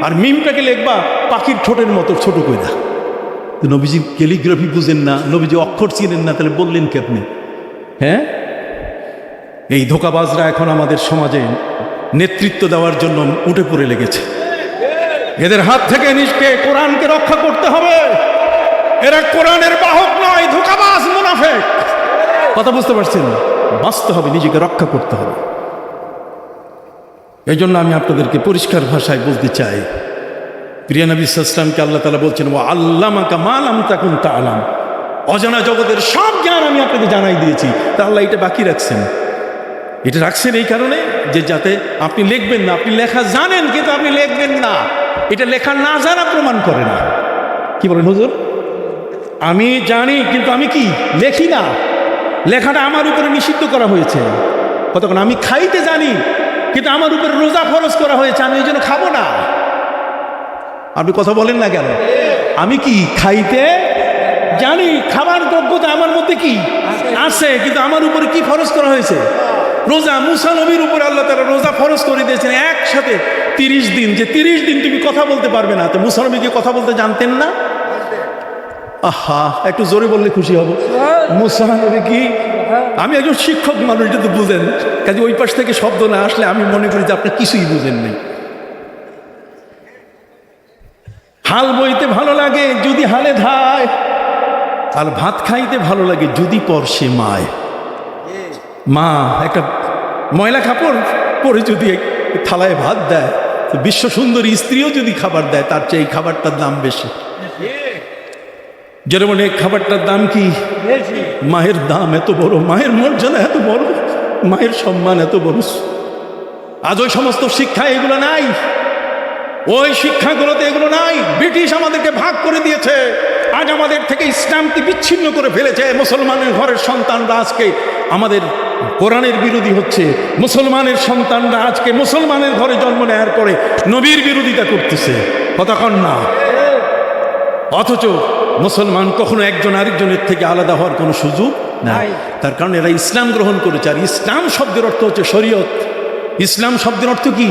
S1: আর মিমটাকে লিখবা পাখির ঠোঁটের মতো ছোট কইরা নবীজি ক্যালিগ্রাফি বুঝেন না নবীজি অক্ষর চিনেন না তাহলে বললেন কি আপনি হ্যাঁ এই ধোঁকাবাজরা এখন আমাদের সমাজে নেতৃত্ব দেওয়ার জন্য উঠে পড়ে লেগেছে এদের হাত থেকে নিজকে কোরআনকে রক্ষা করতে হবে এরা কোরআনের বাহক নয় ধোঁকাবাজ মুনাফিক কথা বুঝতে পারছেন বাঁচতে হবে নিজেকে রক্ষা করতে হবে এই জন্য আমি আপনাদেরকে পরিষ্কার ভাষায় বলতে চাই, প্রিয় নবী সাল্লাল্লাহু আলাইহি ওয়াসাল্লামকে আল্লাহ তাআলা বলছেন, ওয়া আল্লামাকা মা লাম তাকুন তা'লাম, অজানা জগতের সব জ্ঞান আমি আপনাকে জানাই দিয়েছি। তা আল্লাহ এটা বাকি রাখছেন, এটা রাখছেন এই কারণে যে যাতে আপনি লিখবেন না। আপনি লেখা জানেন কিন্তু আপনি লিখবেন না, এটা লেখা না জানা প্রমাণ করে না। কি বলেন হুজুর? আমি জানি কিন্তু আমি কি লেখি না, লেখাটা আমার উপরে নিষিদ্ধ করা হয়েছে। কতক্ষণ আমি খাইতে জানি কিন্তু আমার উপরে রোজা ফরজ করা হয়েছে, আমি এই জন্য খাবো না। আপনি কথা বলেন না কেন? আমি কি খাইতে জানি, খাবার যোগ্যতা আমার মধ্যে কি আছে, কিন্তু আমার উপরে কি ফরজ করা হয়েছে? রোজা। মুসা নবীর উপরে আল্লাহ তাআলা রোজা ফরজ করে দিয়েছেন একসাথে 30 দিন, যে 30 দিন তুমি কথা বলতে পারবে না। তো মুসা নবী কি কথা বলতে জানতেন না? আহা, একটু জোরে বললে খুশি হব। মুসা নবী কি, আমি একজন শিক্ষক মানুষ, যদি বুঝেন, কাজে ওই পাশ থেকে শব্দ না আসলে আমি মনে করি যে আপনি কিছুই বুঝেন নাই। হাল বইতে ভালো লাগে যদি হালে ধায়, আর ভাত খাইতে ভালো লাগে যদি পরশে মায়। মা একটা ময়লা কাপড় পরে যদি থালায় ভাত দেয়, তো বিশ্ব সুন্দরী স্ত্রীও যদি খাবার দেয়, তার চেয়ে এই খাবারটার দাম বেশি। যেমন এই খাবারটার দাম কি? মায়ের দাম এত বড়, মায়ের মর্যাদা এত বড়, মায়ের সম্মান এত বড়। আজ ওই সমস্ত শিক্ষা এগুলো নাই, ওই শিক্ষাগুলোতে এগুলো নাই। ব্রিটিশ আমাদেরকে ভাগ করে দিয়েছে, আজ আমাদের থেকে ইসলামকে বিচ্ছিন্ন করে ফেলেছে। মুসলমানের ঘরের সন্তানরা আজকে আমাদের কোরআনের বিরোধী হচ্ছে, মুসলমানের সন্তানরা আজকে মুসলমানের ঘরে জন্ম নেওয়ার পরে নবীর বিরোধিতা করতেছে। কতক্ষণ না? অথচ মুসলমান কখনো একজন আরেকজনের থেকে আলাদা হওয়ার কোনো সুযোগ নাই। তার কারণ এরা ইসলাম গ্রহণ করেছে। আর ইসলাম শব্দের অর্থ হচ্ছে শরীয়ত। ইসলাম শব্দের অর্থ কি?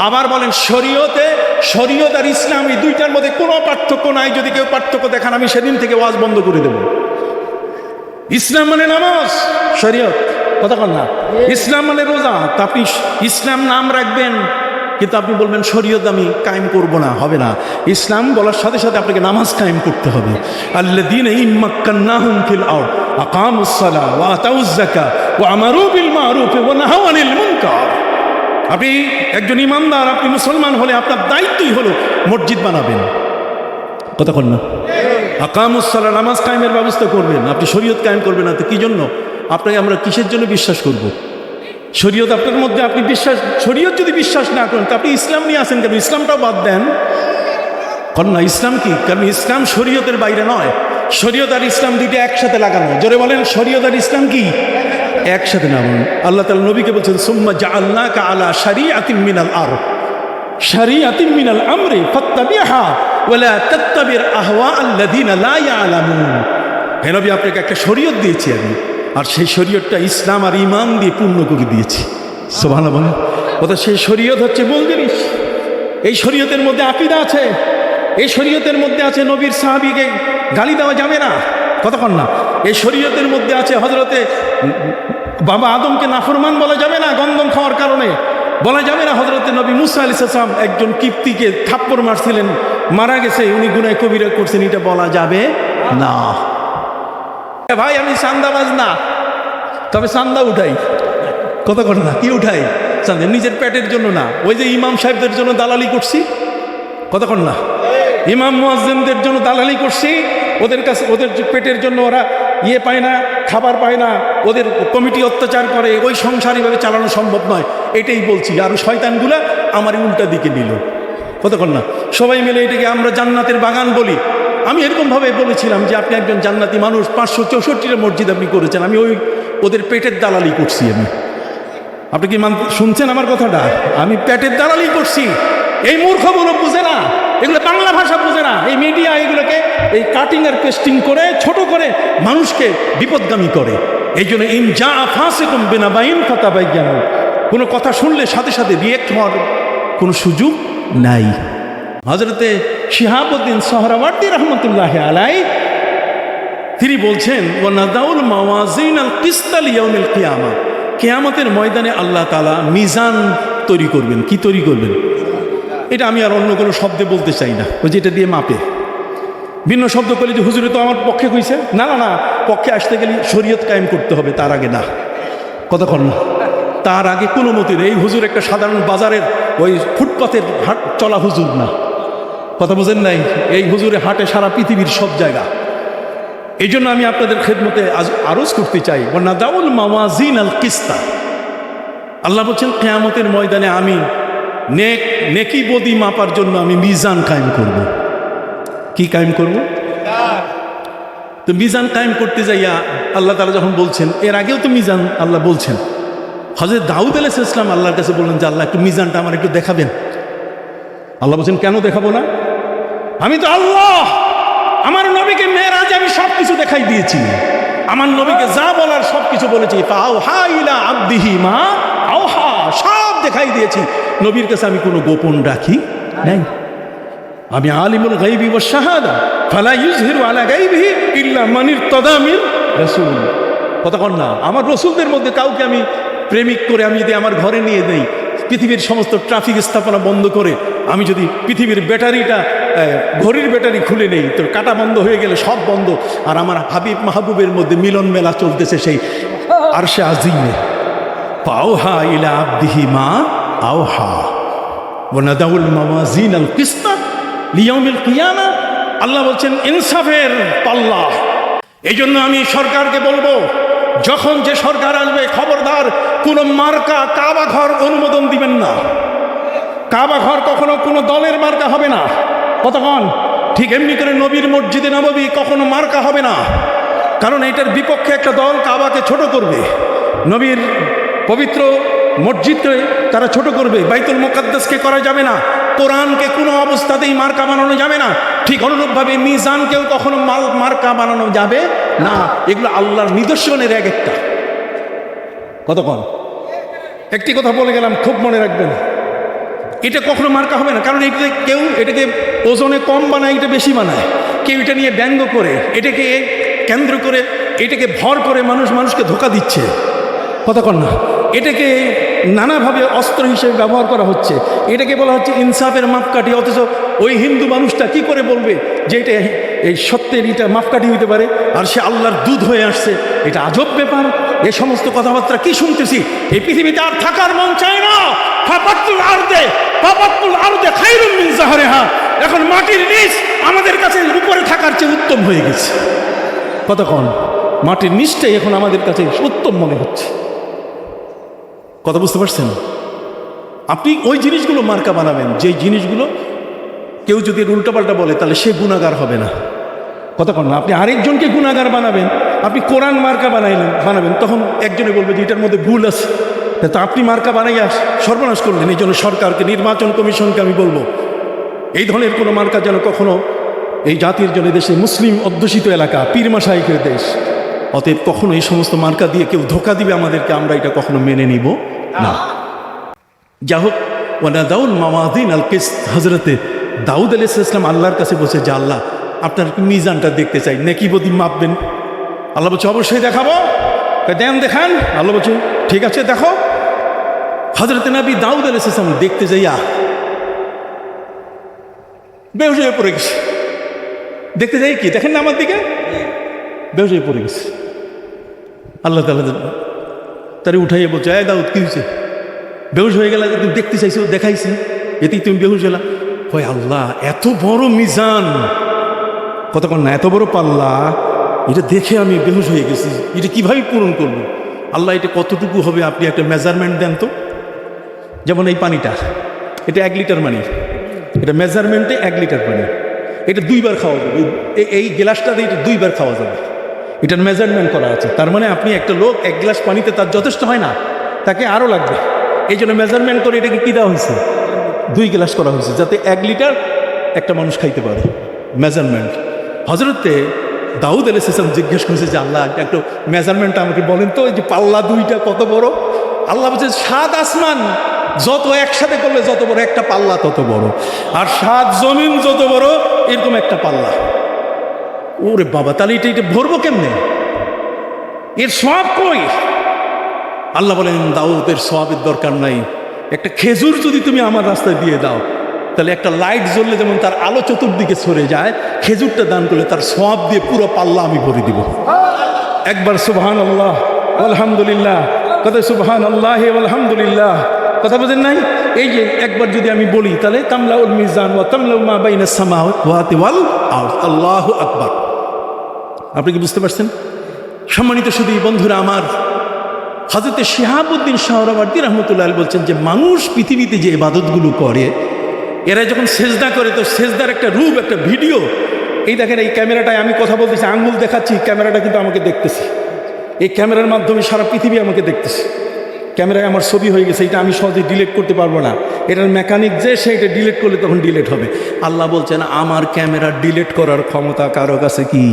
S1: আবার বলেন, শরীয়তে, শরীয়ত আর ইসলাম এই দুইটার মধ্যে কোনো পার্থক্য নাই। যদি কেউ পার্থক্য দেখান, আমি সেদিন থেকে ওয়াজ বন্ধ করে দেব। ইসলাম মানে নামাজ, শরীয়ত। কতক্ষণ না? ইসলাম মানে রোজা। তা আপনি ইসলাম নাম রাখবেন কিন্তু আপনি বলবেন শরীয়ত আমি কায়েম করব না, হবে না। ইসলাম বলার সাথে সাথে আপনাকে নামাজ কায়েম করতে হবে। আল্লাযীনা ইম্মাক্কান্নাহুম ফিল আরদ আকামুস সালাহ ওয়া আতাউয যাকাত ওয়া আমারু বিল মারুফ ওয়া নাহাউ আনিল মুনকার। আপনি একজন ইমানদার, আপনি মুসলমান হলে আপনার দায়িত্বই হলো মসজিদ বানাবেন। কতক্ষণ না? আকামুস সালাহ, নামাজ কায়েমের ব্যবস্থা করবেন। আপনি শরীয়ত কায়েম করবেন না, তো কি জন্য? আপনাকে আমরা কিসের জন্য বিশ্বাস করব? শরীয়ত আপনার মধ্যে, আপনি বিশ্বাস, শরীয়ত যদি বিশ্বাস না করেন তো আপনি ইসলাম নিয়ে আসেন কেন? ইসলামটাও বাদ দেন। কারণ না, ইসলাম কি? কারণ ইসলাম শরীয়তের বাইরে নয়। শরীয়ত আর ইসলাম দুইটা একসাথে লাগানো। জোরে বলেন, শরীয়ত আর ইসলাম কি একসাথে না? বলেন আল্লাহ তাআলা নবীকে বলছেন, সুম্মা জাআলনাকা আলা শারিআতিন মিনাল আমর, শারিআতিন মিনাল আমরি ফাত্তাবিহা ওয়া লা তাত্তাবির আহওয়াআল্লাযীনা লা ইয়ালামুন। হে নবী, আপনাকে একটা শরীয়ত দিয়েছি আমি, আর সেই শরীয়তটা ইসলাম আর ঈমান দিয়ে পূর্ণ করে দিয়েছি। সুবহানাল্লাহ। অর্থাৎ সেই শরীয়ত হচ্ছে মূল জিনিস। এই শরীয়তের মধ্যে আকীদা আছে, এই শরীয়তের মধ্যে আছে নবীর সাহাবীকে গালি দেওয়া যাবে না। কতক্ষণ না? এই শরীয়তের মধ্যে আছে হযরতে বাবা আদমকে নাফরমান বলা যাবে না গন্ধম খাওয়ার কারণে, বলা যাবে না হযরতে নবী মুসা আলাইহিস সালাম একজন কিপ্তিকে থাপ্পড় মারছিলেন, মারা গেছে, উনি গুনাহ কবিরা করছেন, এটা বলা যাবে না। ভাই আমি চান্দাবাজ না, তবে চান্দা উঠাই। কতক্ষণ না? কি উঠাই? চান্দা। নিজের পেটের জন্য না, ওই যে ইমাম সাহেবদের জন্য দালালি করছি। কতক্ষণ না? ইমাম মুয়াজ্জিনদের জন্য দালালি করছি, ওদের কাছে, ওদের পেটের জন্য ওরা ইয়ে পায় না, খাবার পায় না, ওদের কমিটি অত্যাচার করে, ওই সংসার এইভাবে চালানো সম্ভব নয়, এটাই বলছি। আর শয়তানগুলা আমার উল্টা দিকে নিল। কতক্ষণ না? সবাই মিলে এটাকে আমরা জান্নাতের বাগান বলি। আমি এরকমভাবে বলেছিলাম যে আপনি একজন জান্নাতি মানুষ, 564টা মসজিদ আপনি করেছেন, আমি ওই ওদের পেটের দালালি করছি। আপনি কি শুনছেন আমার কথাটা? আমি পেটের দালালি করছি। এই মূর্খগুলো বুঝে না, এগুলো বাংলা ভাষা বুঝে না। এই মিডিয়া এগুলোকে এই কাটিং আর পেস্টিং করে ছোট করে মানুষকে বিপদগামী করে। এই জন্য ইন যা ফাসিকুম বিনাবাইন ফাতাবায়্যানু, কোনো কথা শুনলে সাথে সাথে রিয়েক্ট হওয়ার কোনো সুযোগ নাই। হযরতে শিহাবুদ্দিন সোহরাওয়ার্দী রাহমাতুল্লাহি আলাইহি তিনি বলছেন, ওয়া নাদাউল মাওয়াজিনাল কিসতা লিয়াউমিল কিয়ামা, কিয়ামতের ময়দানে আল্লাহ তাআলা মিজান তৈরি করবেন। কি তৈরি করবেন? এটা আমি আর অন্য কোনো শব্দে বলতে চাই না, ওই যেটা দিয়ে মাপে। ভিন্ন শব্দ করলে যে হুজুরে তো আমার পক্ষে কইছে, না না না, পক্ষে আসতে গেলে শরীয়ত কায়েম করতে হবে, তার আগে না। কতক্ষণ না? তার আগে কোনো মতির এই হুজুর একটা সাধারণ বাজারের ওই ফুটপাতের হাট চলা হুজুর না, কথা বোঝেন নাই? এই হুজুরে হাটে সারা পৃথিবীর সব জায়গা। এই জন্য আমি আপনাদের খেদমতে আরজ করতে চাই, ওয়ানাদাউল মাওয়াজিন আল কিস্তা, আল্লাহ বলছেন কিয়ামতের ময়দানে আমি নেকি বদি মাপার জন্য আমি মিজান কায়েম করব। কি কায়েম করব? তো মিজান কায়েম করতে যাইয়া আল্লাহ তাআলা যখন বলছেন, এর আগেও তো মিজান আল্লাহ বলছেন। হযরত দাউদ আলাইহিস সালাম আল্লাহর কাছে বললেন যে আল্লাহ একটু মিজানটা আমার একটু দেখাবেন। আল্লাহ বলছেন কেন দেখাবো না? আমি তো আল্লাহ, আমার নবীকে মেরাজে আমি সব কিছু দেখাই দিয়েছি, আমার নবীকে যা বলার সব কিছু বলেছি। ফাআওহা ইলা আবদিহি মা আওহা, সব দেখাই দিয়েছি। নবীর কাছে আমি কোনো গোপন রাখি নাই। আমি আলিমুল গায়বি ওয়াশ শাহাদা ফালা ইউযহিরু আলা গায়বিহি ইল্লা মান ইরতাদা মির রাসূল। কতক্ষণ না আমার রসুলদের মধ্যে কাউকে আমি প্রেমিক করে আমি যদি আমার ঘরে নিয়ে নেই, পৃথিবীর সমস্ত ট্রাফিক স্থাপনা বন্ধ করে আমি যদি পৃথিবীর ব্যাটারিটা ঘড়ির ব্যাটারি খুলে নেই, তো কাটা বন্ধ হয়ে গেলে সব বন্ধ, আর আমার হাবিব মাহবুবের মধ্যে মিলন মেলা চলতেছে সেই আরশে আজিমে। ফাআওহা ইলা আবদিহি মা আওহা ওয়ানাদাউল মাওয়াজিন আল কিসতা লিয়াউমিল কিয়ামা। আল্লাহ বলছেন ইনসাফের পাল্লা। এই জন্য আমি সরকারকে বলবো, যখন যে সরকার আসবে খবরদার কোনো মার্কা কাবা ঘর অনুমোদন দিবেন না। কাবা ঘর কখনো কোনো দলের মার্কা হবে না। কতক্ষণ? ঠিক এমনি করে নবীর মসজিদে নববী কখনো মার্কা হবে না, কারণ এটার বিপক্ষে একটা দল কাবাকে ছোট করবে, নবীর পবিত্র মসজিদকে তারা ছোট করবে, বাইতুল মুকাদ্দাসকে করা যাবে না, কোরআনকে কোনো অবস্থাতেই মার্কা বানানো যাবে না। ঠিক অনুরূপভাবে মিজানকেও কখনো মার্কা বানানো যাবে না। এগুলো আল্লাহর নিদর্শনের এক একটা। কতক্ষণ? একটি কথা বলে গেলাম, খুব মনে রাখবেন, এটা কখনো মার্কা হবে না, কারণ এটাকে কেউ এটাকে ওজনে কম বানায়, এটা বেশি বানায়, কেউ এটা নিয়ে ব্যঙ্গ করে, এটাকে কেন্দ্র করে, এটাকে ভর করে মানুষকে ধোঁকা দিচ্ছে। কতক্ষণ না? এটাকে নানাভাবে অস্ত্র হিসেবে ব্যবহার করা হচ্ছে, এটাকে বলা হচ্ছে ইনসাফের মাপকাঠি। অথচ ওই হিন্দু মানুষটা কি করে বলবে যে এটা এই সত্যের এটা মাপকাঠি হইতে পারে, আর সে আল্লাহর দুধ হয়ে আসছে? এটা আজব ব্যাপার। এই সমস্ত কথাবার্তা কি শুনতেছি? এই পৃথিবীতে আর থাকার মন চায় না। ফাবাতুল আরদে খায়রুম মিন যাহরিহা। এখন মাটির নিচ আমাদের কাছে উপরে থাকার চেয়ে উত্তম হয়ে গেছে। কতক্ষণ? মাটির নিচটাই এখন আমাদের কাছে উত্তম মনে হচ্ছে। কথা বুঝতে পারছেন? আপনি ওই জিনিসগুলো মার্কা বানাবেন, যেই জিনিসগুলো কেউ যদি উল্টাপাল্টা বলে তাহলে সে গুনাহগার হবে না। কতক্ষণ না? আপনি আরেকজনকে গুনাহগার বানাবেন, আপনি কোরআন মার্কা বানাবেন, তখন একজনে বলবে যে এটার মধ্যে ভুল আছে, তা আপনি মার্কা বানাইয়া সর্বনাশ করলেন। এই জন্য সরকারকে, নির্বাচন কমিশনকে আমি বলবো, এই ধরনের কোনো মার্কা যেন কখনো এই জাতির জন্য, দেশে মুসলিম অধ্যুষিত এলাকা, পীর মাশায়েখের দেশ, অতএব কখনো এই সমস্ত মার্কা দিয়ে কেউ ধোঁকা দিবে আমাদেরকে, আমরা এটা কখনো মেনে নিব না। যা হোক, ওয়ানাদাউল মাওয়াজিন আল কিসত, হযরতে দাউদ আলাইহিস সালাম আল্লাহর কাছে বলছে যে আল্লাহ আপনার মিজানটা দেখতে চাই, নেকি বদি মাপবেন। আল্লাহ বলছে অবশ্যই দেখাবো। দেন দেখান। আল্লাহ বলছে ঠিক আছে দেখো। হযরতে নবী দাউদ আলাইহিস সালাম দেখতে যাইয়া বেহুশ হয়ে পড়ে গেছে। দেখতে যাই কি দেখেন না আমার দিকে, বেহুশ হয়ে পড়ে গেছে। আল্লাহ তাআলা তারে উঠাইয়া বলছে, এ দাউদ কি হয়েছে? বেহুশ হয়ে গেলা, তুমি দেখতে চাইছো, দেখাইছি, এতেই তুমি বেহুশ হলা। হয় আল্লাহ, এত বড় মিজান, কতক্ষণ না, এত বড় পাল্লা, এটা দেখে আমি বেহুশ হয়ে গেছি, এটা কিভাবে পূরণ করব? আল্লাহ এটা কতটুকু হবে আপনি একটা মেজারমেন্ট দেন তো। যেমন এই পানিটা, এটা 1 লিটার পানি, এটা মেজারমেন্টে 1 লিটার পানি, এটা 2 বার খাওয়া যাবে। এই গ্লাসটাতে এটা 2 বার খাওয়া যাবে, এটার মেজারমেন্ট করা আছে। তার মানে আপনি একটা লোক 1 গ্লাস পানিতে তার যথেষ্ট হয় না, তাকে আরও লাগবে। এই জন্য মেজারমেন্ট করে এটাকে কী দেওয়া হয়েছে? 2 গ্লাস করা হয়েছে, যাতে 1 লিটার একটা মানুষ খাইতে পারে। মেজারমেন্ট। হযরতে দাউদ আলাইহিস সালাম জিজ্ঞেস করেছে যে আল্লাহ একটু মেজারমেন্টটা আমাকে বলেন তো, এই যে পাল্লা 2টা কত বড়? আল্লাহ বলছে 7 আসমান যত একসাথে করলে যত বড় একটা পাল্লা তত বড়, আর 7 জমিন যত বড় এরকম একটা পাল্লা। ওরে বাবা, তাহলে এটা ভরবো কেমনে? এর সওয়াব কই? আল্লাহ বলেন দাউদের সওয়াবের দরকার নাই, একটা খেজুর যদি তুমি আমার রাস্তায় দিয়ে দাও, তাহলে একটা লাইট জ্বললে যেমন তার আলো চতুর্দিকে সরে যায়, খেজুরটা দান করলে তার সওয়াব দিয়ে পুরো পাল্লা আমি ভরে দিব। একবার সুবহানাল্লাহ, আলহামদুলিল্লাহ, কথা সুবহানাল্লাহি আলহামদুলিল্লাহ, কথা বোঝেন নাই? এই যে একবার যদি আমি বলি তাহলে তামলাউল মিজান ওয়া তামলাউ মা বাইনাস সামাওয়াতি ওয়াল আরদ, আল্লাহু আকবার। আপনি কি বুঝতে পারছেন? সম্মানিত শুধু বন্ধুরা আমার, হযরত শিহাবুদ্দিন সোহরাওয়ার্দী রাহমাতুল্লাহ আলাইহি বলছেন যে মানুষ পৃথিবীতে যে ইবাদতগুলো করে, এরা যখন সেজদা করে তো সেজদার একটা রূপ, একটা ভিডিও, এই দেখেন এই ক্যামেরাটায় আমি কথা বলতেছি, আঙ্গুল দেখাচ্ছি, ক্যামেরাটা কিন্তু আমাকে দেখতেছে, এই ক্যামেরার মাধ্যমে সারা পৃথিবী আমাকে দেখতেছে, ক্যামেরায় আমার ছবি হয়ে গেছে, এটা আমি সহজে ডিলিট করতে পারবো না, এটার মেকানিক যে সে এটা ডিলিট করলে তখন ডিলিট হবে। আল্লাহ বলছেন আমার ক্যামেরা ডিলিট করার ক্ষমতা কারো কাছে কি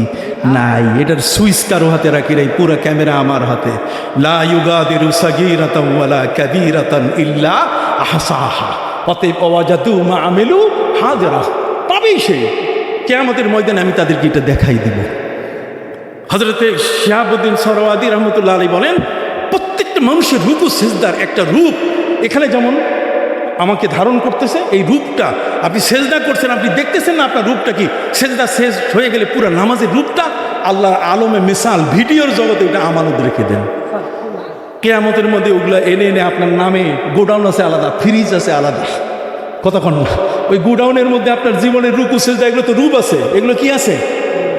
S1: নাই, এটার সুইচ কারো হাতে রাখি নাই, পুরো ক্যামেরা আমার হাতে। লা ইউগাদিরু সাগীরাতান ওয়ালা কাবীরাতান ইল্লা আহসাহা, অতএব ওয়াজাদু মা আমিলু হাজিরা, পাবেই সে, কিয়ামতের ময়দানে আমি তাদেরকে এটা দেখাই দেব। হযরতে শিহাবুদ্দিন সোহরাওয়ার্দী রাহমাতুল্লাহ আলাইহি বলেন প্রত্যেকটা মানুষের রুকু সিজদার একটা রূপ এখানে যেমন আমাকে ধারণ করতেছে, এই রূপটা আপনি সেজদা করছেন, আপনি দেখতেছেন না আপনার রূপটা কি, সেজদা শেষ হয়ে গেলে পুরো নামাজের রূপটা আল্লাহর আলমে মিসাল ভিডিওর জগতে ওটা আমানত রেখে দেন। কিয়ামতের মধ্যে ওগুলো এনে এনে আপনার নামে গোডাউন আছে আলাদা, ফ্রিজ আছে আলাদা, কতক্ষণ না ওই গোডাউনের মধ্যে আপনার জীবনের রুকু সেজদা এগুলো তো রূপ আছে, এগুলো কি আছে,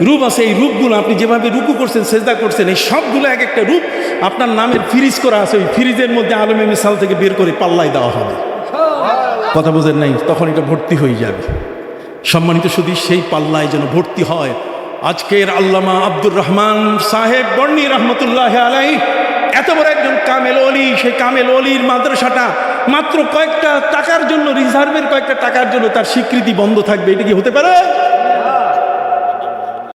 S1: রূপ আছে। এই রূপগুলো আপনি যেভাবে রুকু করছেন সেজদা করছেন এই সবগুলো এক একটা রূপ আপনার নামের ফ্রিজ করা আছে, ওই ফ্রিজের মধ্যে আলমে মিসাল থেকে বের করে পাল্লায় দেওয়া হবে, কথা বোঝেন নাই? তখন এটা ভর্তি হয়ে যাবে। সম্মানিত শুধু সেই পাল্লায় যেন ভর্তি হয়। আজকের আল্লামা আব্দুর রহমান সাহেব বর্ণী রহমতুল্লাহ আলাইহি এত বড় একজন কামেল ওলি, সেই কামেল ওলির মাদ্রাসাটা মাত্র কয়েকটা টাকার জন্য, রিজার্ভের কয়েকটা টাকার জন্য তার স্বীকৃতি বন্ধ থাকবে, এটা কি হতে পারে?